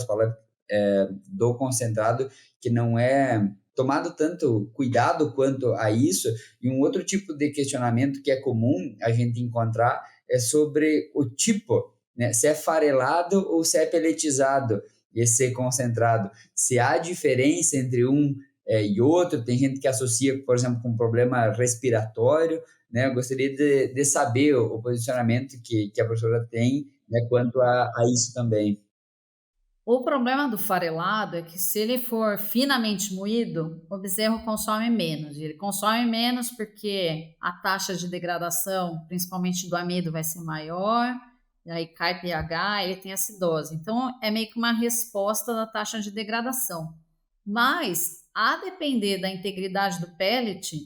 do concentrado, que não é tomado tanto cuidado quanto a isso. E um outro tipo de questionamento que é comum a gente encontrar é sobre o tipo, né, se é farelado ou se é peletizado esse concentrado, se há diferença entre um e outro. Tem gente que associa, por exemplo, com um problema respiratório, né? Eu gostaria de saber o posicionamento que a professora tem, né, quanto a isso também. O problema do farelado é que se ele for finamente moído, o bezerro consome menos. E ele consome menos porque a taxa de degradação, principalmente do amido, vai ser maior, e aí cai pH, ele tem acidose. Então, é meio que uma resposta da taxa de degradação. Mas, a depender da integridade do pellet,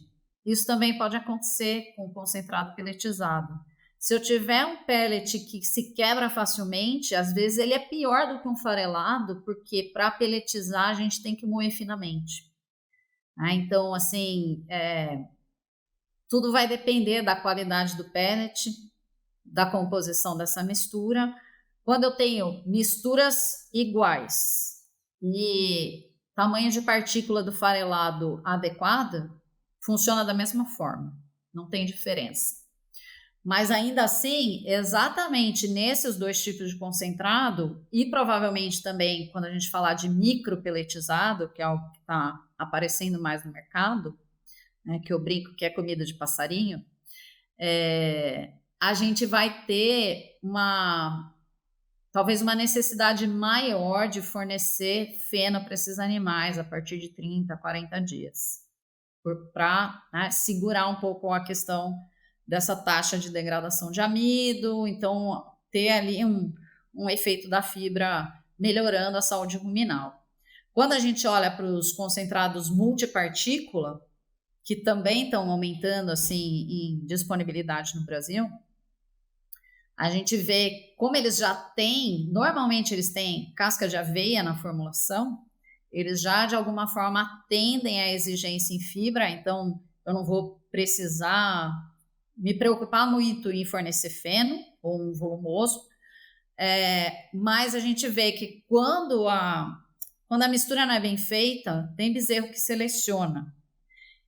isso também pode acontecer com o concentrado pelletizado. Se eu tiver um pellet que se quebra facilmente, às vezes ele é pior do que um farelado, porque para pelletizar a gente tem que moer finamente. Então, assim, tudo vai depender da qualidade do pellet, da composição dessa mistura. Quando eu tenho misturas iguais e tamanho de partícula do farelado adequado, funciona da mesma forma, não tem diferença. Mas ainda assim, exatamente nesses dois tipos de concentrado, e provavelmente também quando a gente falar de micropeletizado, que é algo que está aparecendo mais no mercado, né, que eu brinco que é comida de passarinho, a gente vai ter talvez uma necessidade maior de fornecer feno para esses animais a partir de 30, 40 dias, para, né, segurar um pouco a questão dessa taxa de degradação de amido, então ter ali um efeito da fibra melhorando a saúde ruminal. Quando a gente olha para os concentrados multipartícula, que também estão aumentando assim em disponibilidade no Brasil, a gente vê como eles já têm, normalmente eles têm casca de aveia na formulação, eles já de alguma forma atendem à exigência em fibra, então eu não vou precisar me preocupar muito em fornecer feno ou um volumoso, mas a gente vê que quando a mistura não é bem feita, tem bezerro que seleciona.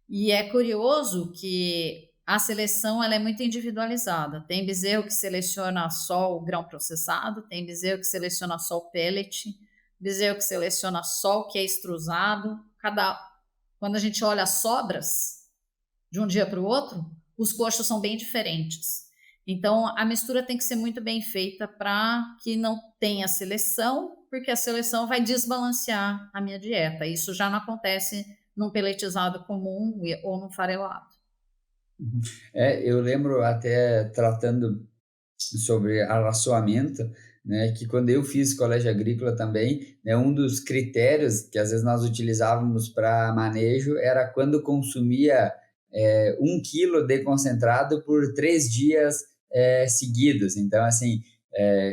E é curioso que a seleção ela é muito individualizada. Tem bezerro que seleciona só o grão processado, tem bezerro que seleciona só o pellet, bezerro que seleciona só o que é extrusado. Quando a gente olha as sobras de um dia para o outro, os coxos são bem diferentes. Então, a mistura tem que ser muito bem feita para que não tenha seleção, porque a seleção vai desbalancear a minha dieta. Isso já não acontece num peletizado comum ou num farelado. Eu lembro até tratando sobre arraçoamento, né, que quando eu fiz colégio agrícola também, né, um dos critérios que às vezes nós utilizávamos para manejo era quando consumia 1 quilo de concentrado por 3 dias seguidos. Então, assim,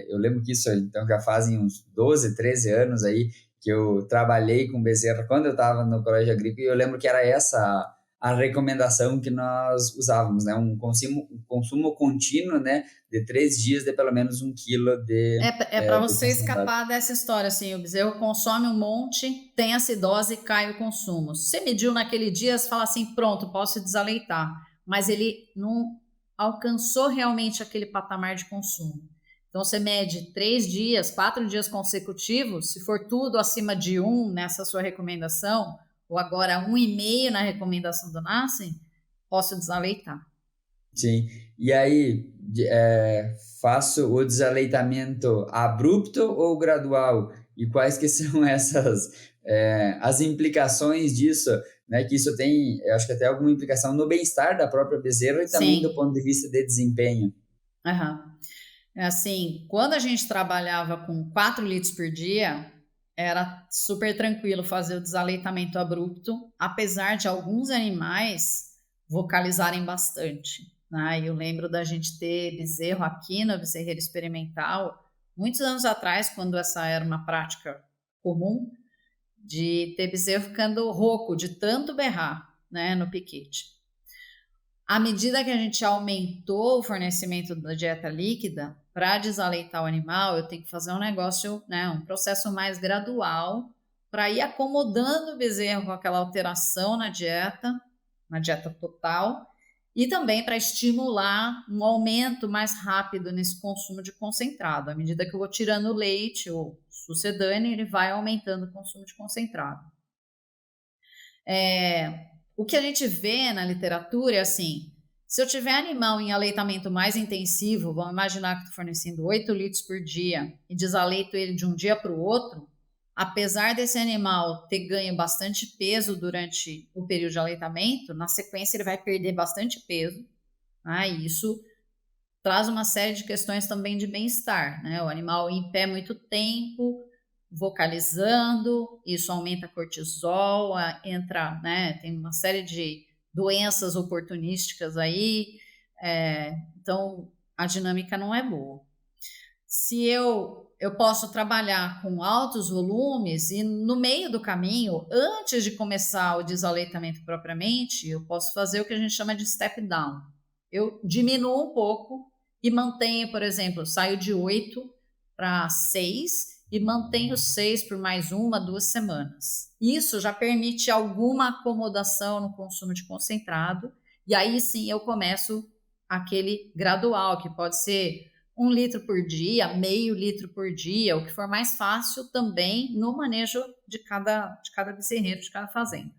eu lembro que isso então já fazem uns 12, 13 anos aí que eu trabalhei com bezerra quando eu estava no colégio agrícola, e eu lembro que era essa a recomendação que nós usávamos, né? Um consumo contínuo, né? De 3 dias de pelo menos 1 quilo É para de você concentrado. escapar dessa história, assim, o bezerro consome um monte, tem acidose e cai o consumo. Se você mediu naquele dia, você fala assim, pronto, posso desaleitar. Mas ele não. alcançou realmente aquele patamar de consumo. Então, você mede 3 dias, 4 dias consecutivos, se for tudo acima de 1 nessa sua recomendação, ou agora 1,5 na recomendação do Nascem, posso desaleitar. Sim. E aí, faço o desaleitamento abrupto ou gradual? E quais que são as implicações disso, né? Que isso tem, eu acho que até alguma implicação no bem-estar da própria bezerra e também do Sim. ponto de vista de desempenho. Uhum. Assim, quando a gente trabalhava com 4 litros por dia, era super tranquilo fazer o desaleitamento abrupto, apesar de alguns animais vocalizarem bastante, né? Eu lembro da gente ter bezerro aqui na bezerreira experimental, muitos anos atrás, quando essa era uma prática comum, de ter bezerro ficando rouco, de tanto berrar, né, no piquete. À medida que a gente aumentou o fornecimento da dieta líquida, para desaleitar o animal, eu tenho que fazer um negócio, né, um processo mais gradual, para ir acomodando o bezerro com aquela alteração na dieta total, e também para estimular um aumento mais rápido nesse consumo de concentrado. À medida que eu vou tirando o leite ou sucedâneo, ele vai aumentando o consumo de concentrado. O que a gente vê na literatura é assim, se eu tiver animal em aleitamento mais intensivo, vamos imaginar que estou fornecendo 8 litros por dia e desaleito ele de um dia para o outro, apesar desse animal ter ganho bastante peso durante o período de aleitamento, na sequência ele vai perder bastante peso, né? E isso traz uma série de questões também de bem-estar, né? O animal em pé muito tempo, vocalizando, isso aumenta cortisol, entra, né? Tem uma série de doenças oportunísticas aí, então a dinâmica não é boa. Se eu posso trabalhar com altos volumes e no meio do caminho, antes de começar o desaleitamento propriamente, eu posso fazer o que a gente chama de step down. Eu diminuo um pouco e mantenho, por exemplo, saio de 8 para 6 e mantenho 6 por mais 1, 2 semanas. Isso já permite alguma acomodação no consumo de concentrado, e aí sim eu começo aquele gradual, que pode ser 1 litro por dia, meio litro por dia, o que for mais fácil também no manejo de cada bezerreiro, de cada fazenda.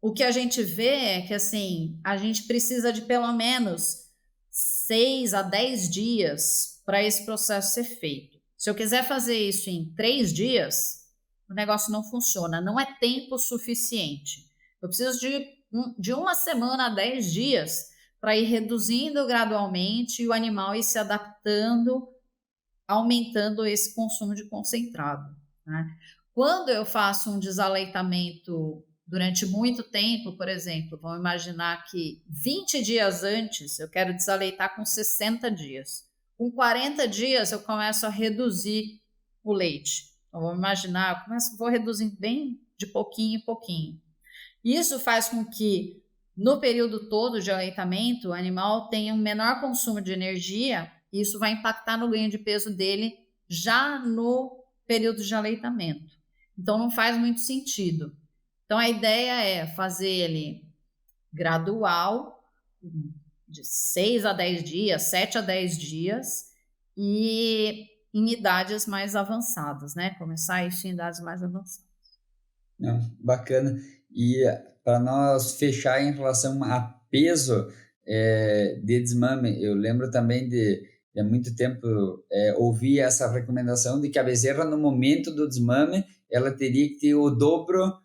O que a gente vê é que assim, a gente precisa de pelo menos 6 a 10 dias para esse processo ser feito. Se eu quiser fazer isso em 3 dias, o negócio não funciona, não é tempo suficiente. Eu preciso de 1 semana a 10 dias para ir reduzindo gradualmente e o animal ir se adaptando, aumentando esse consumo de concentrado, né? Quando eu faço um desaleitamento durante muito tempo, por exemplo, vamos imaginar que 20 dias antes eu quero desaleitar com 60 dias. Com 40 dias eu começo a reduzir o leite. Então, vamos imaginar, vou reduzindo bem de pouquinho em pouquinho. Isso faz com que no período todo de aleitamento o animal tenha um menor consumo de energia e isso vai impactar no ganho de peso dele já no período de aleitamento. Então não faz muito sentido. Então a ideia é fazer ele gradual, de 6 a 10 dias, 7 a 10 dias, e em idades mais avançadas, né? Começar isso em idades mais avançadas. Não, bacana. E para nós fechar em relação a peso de desmame, eu lembro também de há muito tempo ouvir essa recomendação de que a bezerra no momento do desmame ela teria que ter o dobro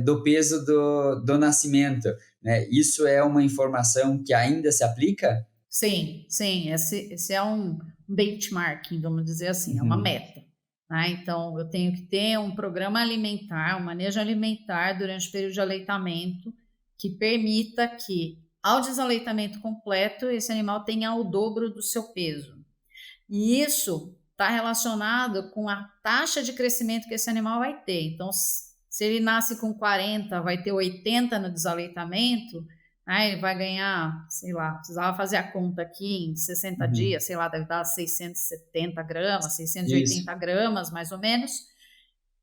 do peso do nascimento, né? Isso é uma informação que ainda se aplica? Sim, sim, esse é um benchmarking, vamos dizer assim, é uma meta. Né? Então, eu tenho que ter um programa alimentar, um manejo alimentar durante o período de aleitamento que permita que, ao desaleitamento completo, esse animal tenha o dobro do seu peso. E isso está relacionado com a taxa de crescimento que esse animal vai ter. Então, se ele nasce com 40, vai ter 80 no desaleitamento, aí ele vai ganhar, sei lá, precisava fazer a conta aqui em 60 dias, sei lá, deve dar 670 gramas, 680 Isso. gramas, mais ou menos.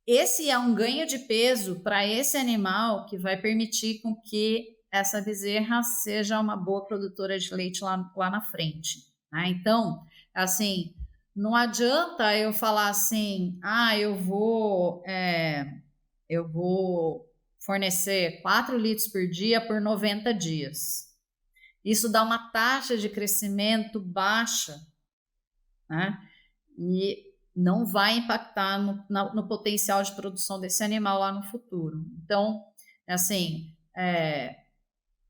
Esse é um ganho de peso para esse animal que vai permitir com que essa bezerra seja uma boa produtora de leite lá na frente, né? Então, assim, não adianta eu falar assim, eu vou fornecer 4 litros por dia por 90 dias. Isso dá uma taxa de crescimento baixa, né? E não vai impactar no potencial de produção desse animal lá no futuro. Então, assim,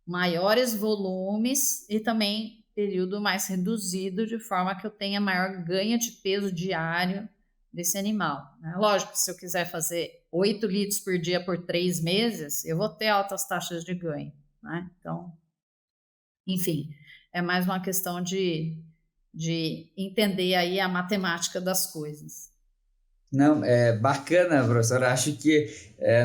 maiores volumes e também período mais reduzido, de forma que eu tenha maior ganho de peso diário desse animal, né? Lógico, se eu quiser fazer 8 litros por dia por 3 meses, eu vou ter altas taxas de ganho, né? Então, enfim, é mais uma questão de entender aí a matemática das coisas. Não, é bacana, professor. Acho que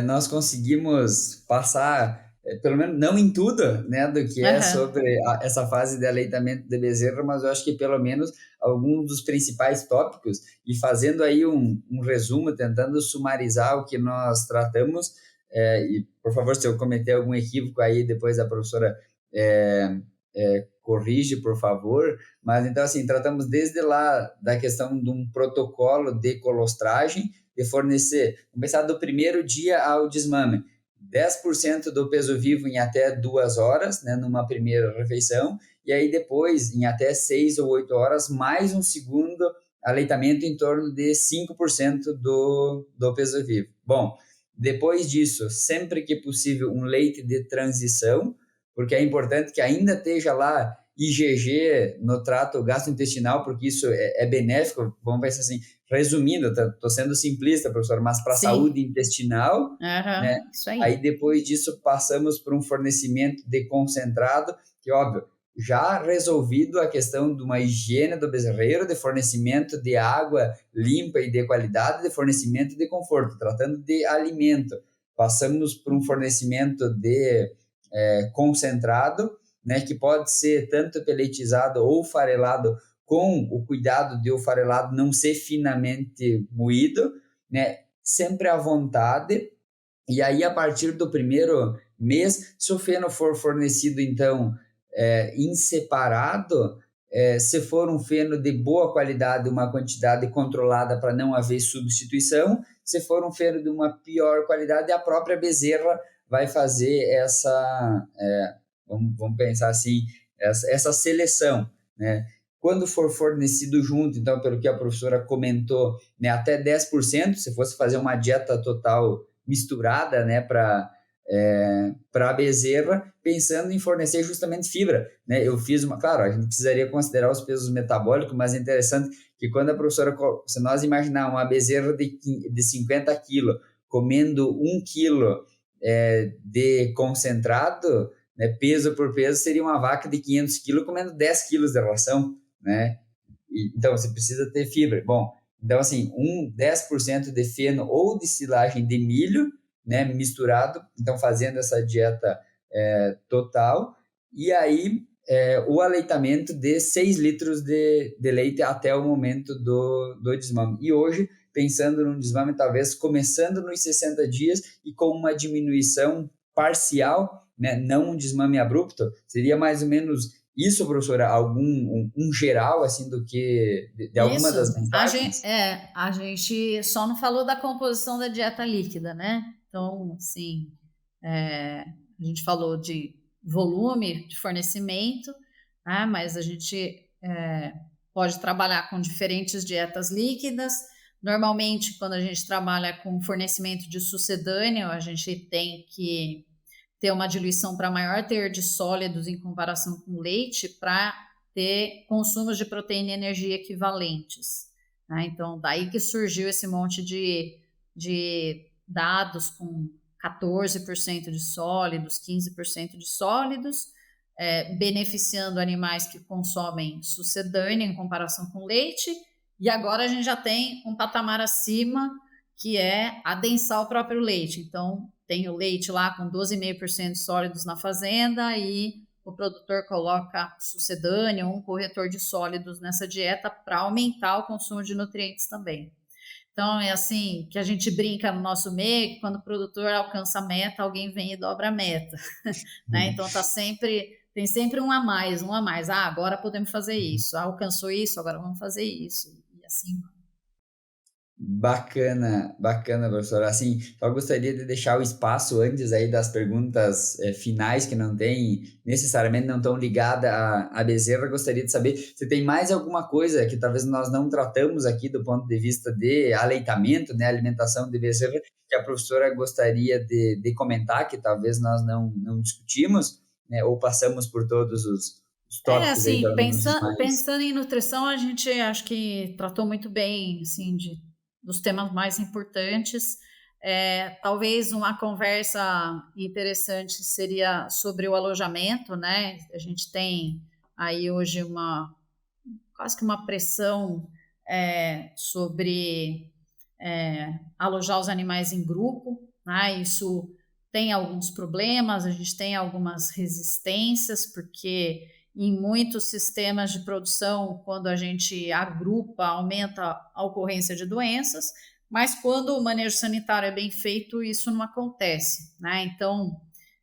nós conseguimos passar, pelo menos não em tudo, né, do que é Aham. sobre essa fase de aleitamento de bezerra, mas eu acho que pelo menos alguns dos principais tópicos, e fazendo aí um resumo, tentando sumarizar o que nós tratamos, e por favor, se eu cometer algum equívoco aí, depois a professora corrige, por favor. Mas então, assim, tratamos desde lá da questão de um protocolo de colostragem, de fornecer, vamos pensar do primeiro dia ao desmame, 10% do peso vivo em até 2 horas, né, numa primeira refeição, e aí depois, em até 6 ou 8 horas, mais um segundo aleitamento em torno de 5% do peso vivo. Bom, depois disso, sempre que possível, um leite de transição, porque é importante que ainda esteja lá IgG no trato gastrointestinal, porque isso é benéfico, vamos pensar assim, resumindo, estou sendo simplista, professor, mas para a Sim. saúde intestinal, né? Isso Aí aí. depois disso passamos por um fornecimento de concentrado, que óbvio, já resolvido a questão de uma higiene do bezerreiro, de fornecimento de água limpa e de qualidade, de fornecimento de conforto, tratando de alimento. Passamos por um fornecimento de concentrado, né, que pode ser tanto peletizado ou farelado, com o cuidado de o farelado não ser finamente moído, né, sempre à vontade. E aí, a partir do primeiro mês, se o feno for fornecido, então, em separado, se for um feno de boa qualidade, uma quantidade controlada para não haver substituição, se for um feno de uma pior qualidade, a própria bezerra vai fazer vamos pensar assim, essa seleção, né? Quando for fornecido junto, então, pelo que a professora comentou, né, até 10%, se fosse fazer uma dieta total misturada, né, para a bezerra, pensando em fornecer justamente fibra, né? Eu fiz claro, a gente precisaria considerar os pesos metabólicos, mas é interessante que quando a professora, se nós imaginar uma bezerra de 50 quilos comendo 1 quilo de concentrado, né, peso por peso, seria uma vaca de 500 quilos comendo 10 quilos de ração, né? Então, você precisa ter fibra. Bom, então, assim, 10% de feno ou de silagem de milho, né, misturado, então fazendo essa dieta total, e aí o aleitamento de 6 litros de leite até o momento do desmame. E hoje, pensando num desmame, talvez começando nos 60 dias e com uma diminuição parcial, né, não um desmame abrupto, seria mais ou menos isso, professora, um geral, assim, do que, de alguma Isso. das vantagens? A gente só não falou da composição da dieta líquida, né? Então, assim, a gente falou de volume de fornecimento, né? Mas a gente pode trabalhar com diferentes dietas líquidas. Normalmente, quando a gente trabalha com fornecimento de sucedâneo, a gente tem que ter uma diluição para maior teor de sólidos em comparação com leite, para ter consumos de proteína e energia equivalentes, né? Então, daí que surgiu esse monte de dados com 14% de sólidos, 15% de sólidos, beneficiando animais que consomem sucedâneo em comparação com leite, e agora a gente já tem um patamar acima, que é adensar o próprio leite. Então, tem o leite lá com 12,5% sólidos na fazenda e o produtor coloca sucedâneo, um corretor de sólidos nessa dieta para aumentar o consumo de nutrientes também. Então, é assim que a gente brinca no nosso meio, que quando o produtor alcança a meta, alguém vem e dobra a meta, né? Então, tem sempre um a mais, um a mais. Ah, agora podemos fazer isso. Ah, alcançou isso, agora vamos fazer isso. E assim. Bacana, bacana, professor. Assim, só gostaria de deixar o espaço antes aí das perguntas finais, que não tem, necessariamente não estão ligadas à Bezerra. Gostaria de saber se tem mais alguma coisa que talvez nós não tratamos aqui do ponto de vista de aleitamento, né, alimentação de Bezerra, que a professora gostaria de comentar, que talvez nós não discutimos, né, ou passamos por todos os tópicos aí, Assim, pelo menos os mais... pensando em nutrição, a gente acho que tratou muito bem, assim, dos temas mais importantes. Talvez uma conversa interessante seria sobre o alojamento, né? A gente tem aí hoje quase que uma pressão sobre alojar os animais em grupo, né? Isso tem alguns problemas, a gente tem algumas resistências, porque em muitos sistemas de produção, quando a gente agrupa, aumenta a ocorrência de doenças, mas quando o manejo sanitário é bem feito, isso não acontece, né? Então,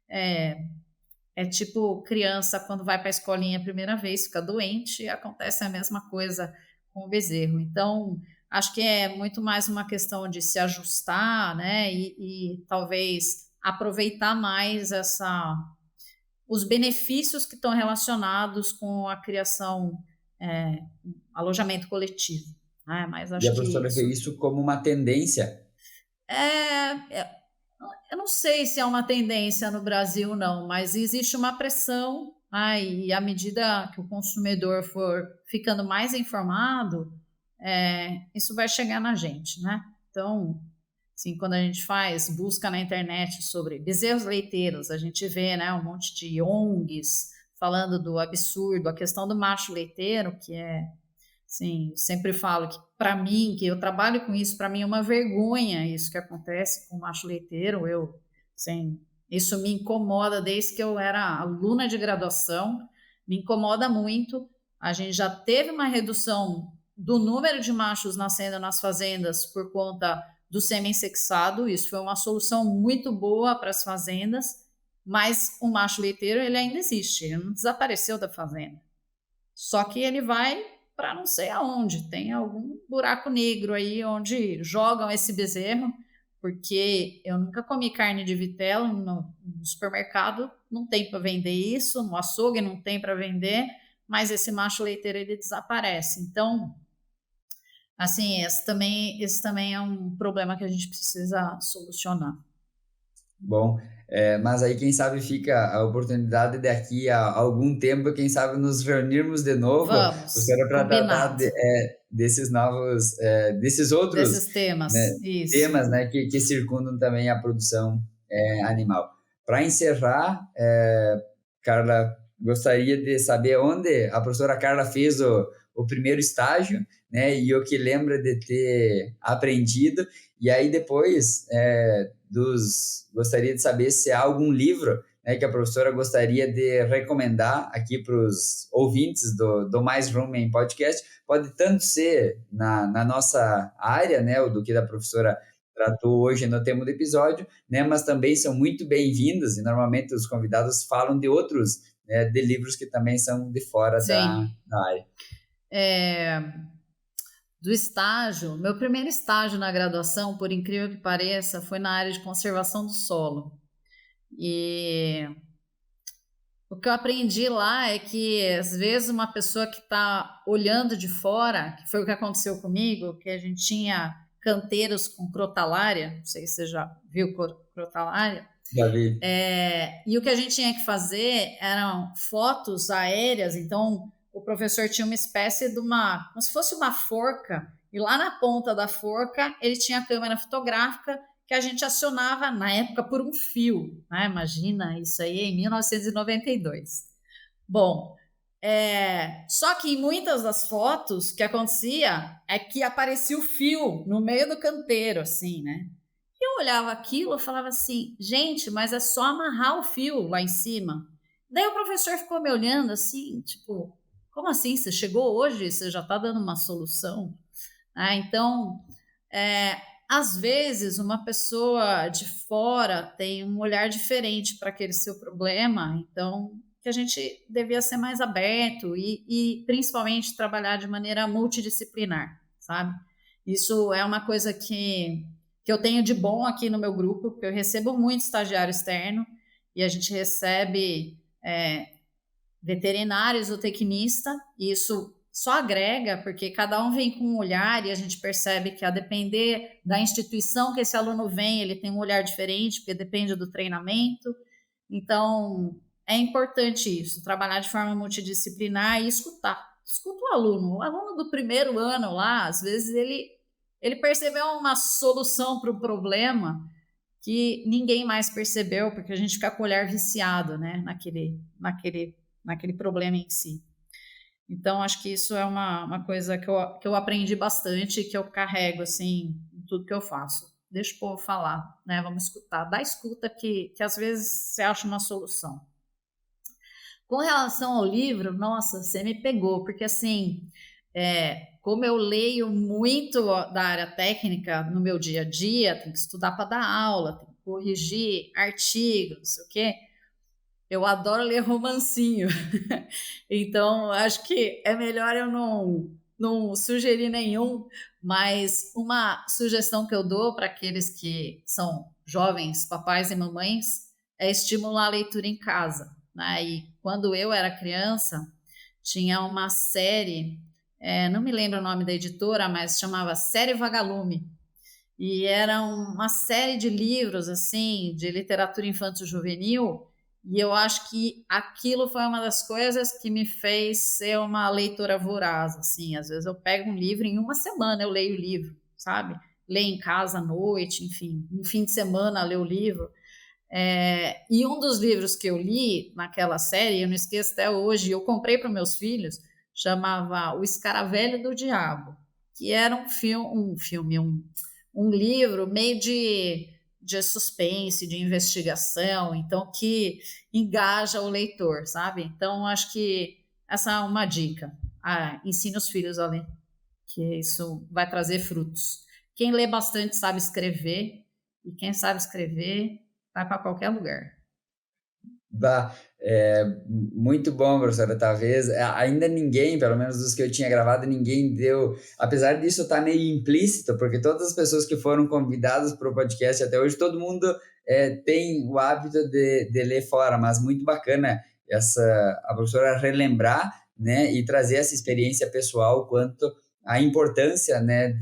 é tipo criança quando vai para a escolinha a primeira vez, fica doente, acontece a mesma coisa com o bezerro. Então, acho que é muito mais uma questão de se ajustar, né? E talvez aproveitar mais os benefícios que estão relacionados com a criação, é, alojamento coletivo, né? Mas E a acho que professora vê isso isso como uma tendência. eu não sei se é uma tendência no Brasil, não, mas existe uma pressão, e à medida que o consumidor for ficando mais informado, isso vai chegar na gente, né? Então, assim, quando a gente busca na internet sobre bezerros leiteiros, a gente vê, né, um monte de ONGs falando do absurdo, a questão do macho leiteiro, que é, sim, sempre falo que para mim, que eu trabalho com isso, para mim é uma vergonha isso que acontece com o macho leiteiro. Sim, isso me incomoda desde que eu era aluna de graduação, me incomoda muito. A gente já teve uma redução do número de machos nascendo nas fazendas por conta do sêmen sexado. Isso foi uma solução muito boa para as fazendas, mas o macho leiteiro ele ainda existe, ele não desapareceu da fazenda. Só que ele vai para não sei aonde, tem algum buraco negro aí onde jogam esse bezerro, porque eu nunca comi carne de vitela no supermercado, não tem para vender isso, no açougue não tem para vender, mas esse macho leiteiro ele desaparece. Então, assim, esse também é um problema que a gente precisa solucionar. Bom, mas aí quem sabe fica a oportunidade daqui a algum tempo, quem sabe nos reunirmos de novo, Vamos, professora, para tratar combinado, desses novos, desses outros, desses né, temas, isso. temas, né, que circundam também a produção animal. Para encerrar, Carla, gostaria de saber onde a professora Carla fez o primeiro estágio, né, e o que lembra de ter aprendido, e aí depois gostaria de saber se há algum livro, né, que a professora gostaria de recomendar aqui para os ouvintes do Mais Rumen Podcast. Pode tanto ser na nossa área, né, o do que a professora tratou hoje no tema do episódio, né, mas também são muito bem-vindos, e normalmente os convidados falam de outros, né, de livros que também são de fora Sim. da área. Do estágio, meu primeiro estágio na graduação, por incrível que pareça, foi na área de conservação do solo. E o que eu aprendi lá é que, às vezes, uma pessoa que está olhando de fora, que foi o que aconteceu comigo, que a gente tinha canteiros com crotalária, não sei se você já viu crotalária, Já vi. e o que a gente tinha que fazer eram fotos aéreas. Então o professor tinha uma espécie de como se fosse uma forca, e lá na ponta da forca ele tinha a câmera fotográfica que a gente acionava na época por um fio, né? Imagina isso aí em 1992. Bom, só que em muitas das fotos o que acontecia é que aparecia o fio no meio do canteiro, assim, né? Eu olhava aquilo e falava assim, gente, mas é só amarrar o fio lá em cima. Daí o professor ficou me olhando assim, tipo, como assim? Você chegou hoje? Você já está dando uma solução? Então, Às vezes, uma pessoa de fora tem um olhar diferente para aquele seu problema, então que a gente devia ser mais aberto e principalmente trabalhar de maneira multidisciplinar, sabe? Isso é uma coisa que eu tenho de bom aqui no meu grupo, porque eu recebo muito estagiário externo e a gente recebe veterinários ou tecnista, e isso só agrega, porque cada um vem com um olhar e a gente percebe que a depender da instituição que esse aluno vem, ele tem um olhar diferente, porque depende do treinamento. Então, é importante isso, trabalhar de forma multidisciplinar e escutar. Escuta o aluno. O aluno do primeiro ano lá, às vezes ele percebeu uma solução para o problema que ninguém mais percebeu, porque a gente fica com o olhar viciado, né, naquele problema em si. Então, acho que isso é uma coisa que eu aprendi bastante e que eu carrego, assim, em tudo que eu faço. Deixa o povo falar, né? Vamos escutar. Dá escuta que às vezes você acha uma solução. Com relação ao livro, nossa, você me pegou, porque assim, como eu leio muito da área técnica no meu dia a dia, tenho que estudar para dar aula, tenho que corrigir artigo, não sei o quê. Eu adoro ler romancinho. Então, acho que é melhor eu não sugerir nenhum, mas uma sugestão que eu dou para aqueles que são jovens, papais e mamães, é estimular a leitura em casa, né? E quando eu era criança, tinha uma série, não me lembro o nome da editora, mas chamava Série Vagalume. E era uma série de livros, assim, de literatura infanto-juvenil, e eu acho que aquilo foi uma das coisas que me fez ser uma leitora voraz, assim. Às vezes eu pego um livro, em uma semana eu leio o livro, sabe? Leio em casa à noite, enfim, no fim de semana leio o livro. E um dos livros que eu li naquela série, eu não esqueço até hoje, eu comprei para meus filhos, chamava O Escaravelho do Diabo, que era um livro meio de suspense, de investigação, então que engaja o leitor, sabe? Então, acho que essa é uma dica. Ensine os filhos a ler, que isso vai trazer frutos. Quem lê bastante sabe escrever, e quem sabe escrever vai para qualquer lugar. Muito bom, professora. Talvez ainda ninguém, pelo menos dos que eu tinha gravado, ninguém deu. Apesar disso estar meio implícito, porque todas as pessoas que foram convidadas para o podcast até hoje, todo mundo tem o hábito de ler fora, mas muito bacana a professora relembrar, né, e trazer essa experiência pessoal quanto à importância, né,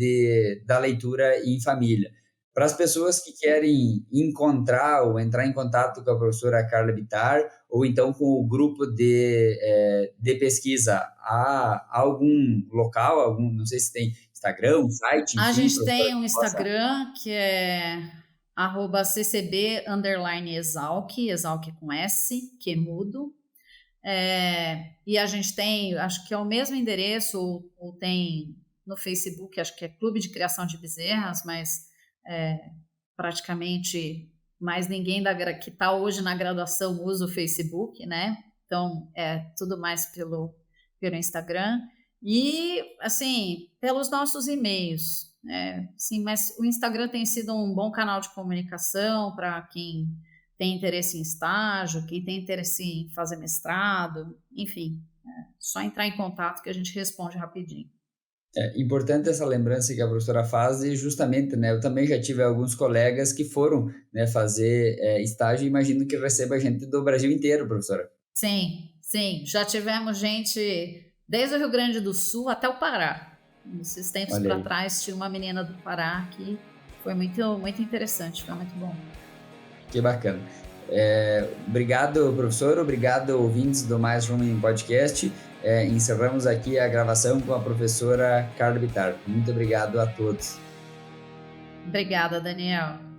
da leitura em família. Para as pessoas que querem encontrar ou entrar em contato com a professora Carla Bittar, ou então com o grupo de pesquisa, há algum local, não sei se tem Instagram, um site, enfim. A gente tem um Instagram que é @ccb_exalc, exalc com S, que é mudo. E a gente tem, acho que é o mesmo endereço, ou tem no Facebook, acho que é Clube de Criação de Bezerras, mas praticamente mais ninguém que está hoje na graduação usa o Facebook, né? Então, tudo mais pelo Instagram. E, assim, pelos nossos e-mails. Sim, mas o Instagram tem sido um bom canal de comunicação para quem tem interesse em estágio, quem tem interesse em fazer mestrado, enfim, só entrar em contato que a gente responde rapidinho. É importante essa lembrança que a professora faz e justamente, né, eu também já tive alguns colegas que foram, né, fazer estágio e imagino que receba gente do Brasil inteiro, professora. Sim, já tivemos gente desde o Rio Grande do Sul até o Pará. Esses tempos para trás tinha uma menina do Pará que foi muito, muito interessante, foi muito bom. Que bacana. Obrigado, professor, obrigado, ouvintes do Mais Ruim Podcast. Encerramos aqui a gravação com a professora Carla Bittar. Muito obrigado a todos. Obrigada, Daniel.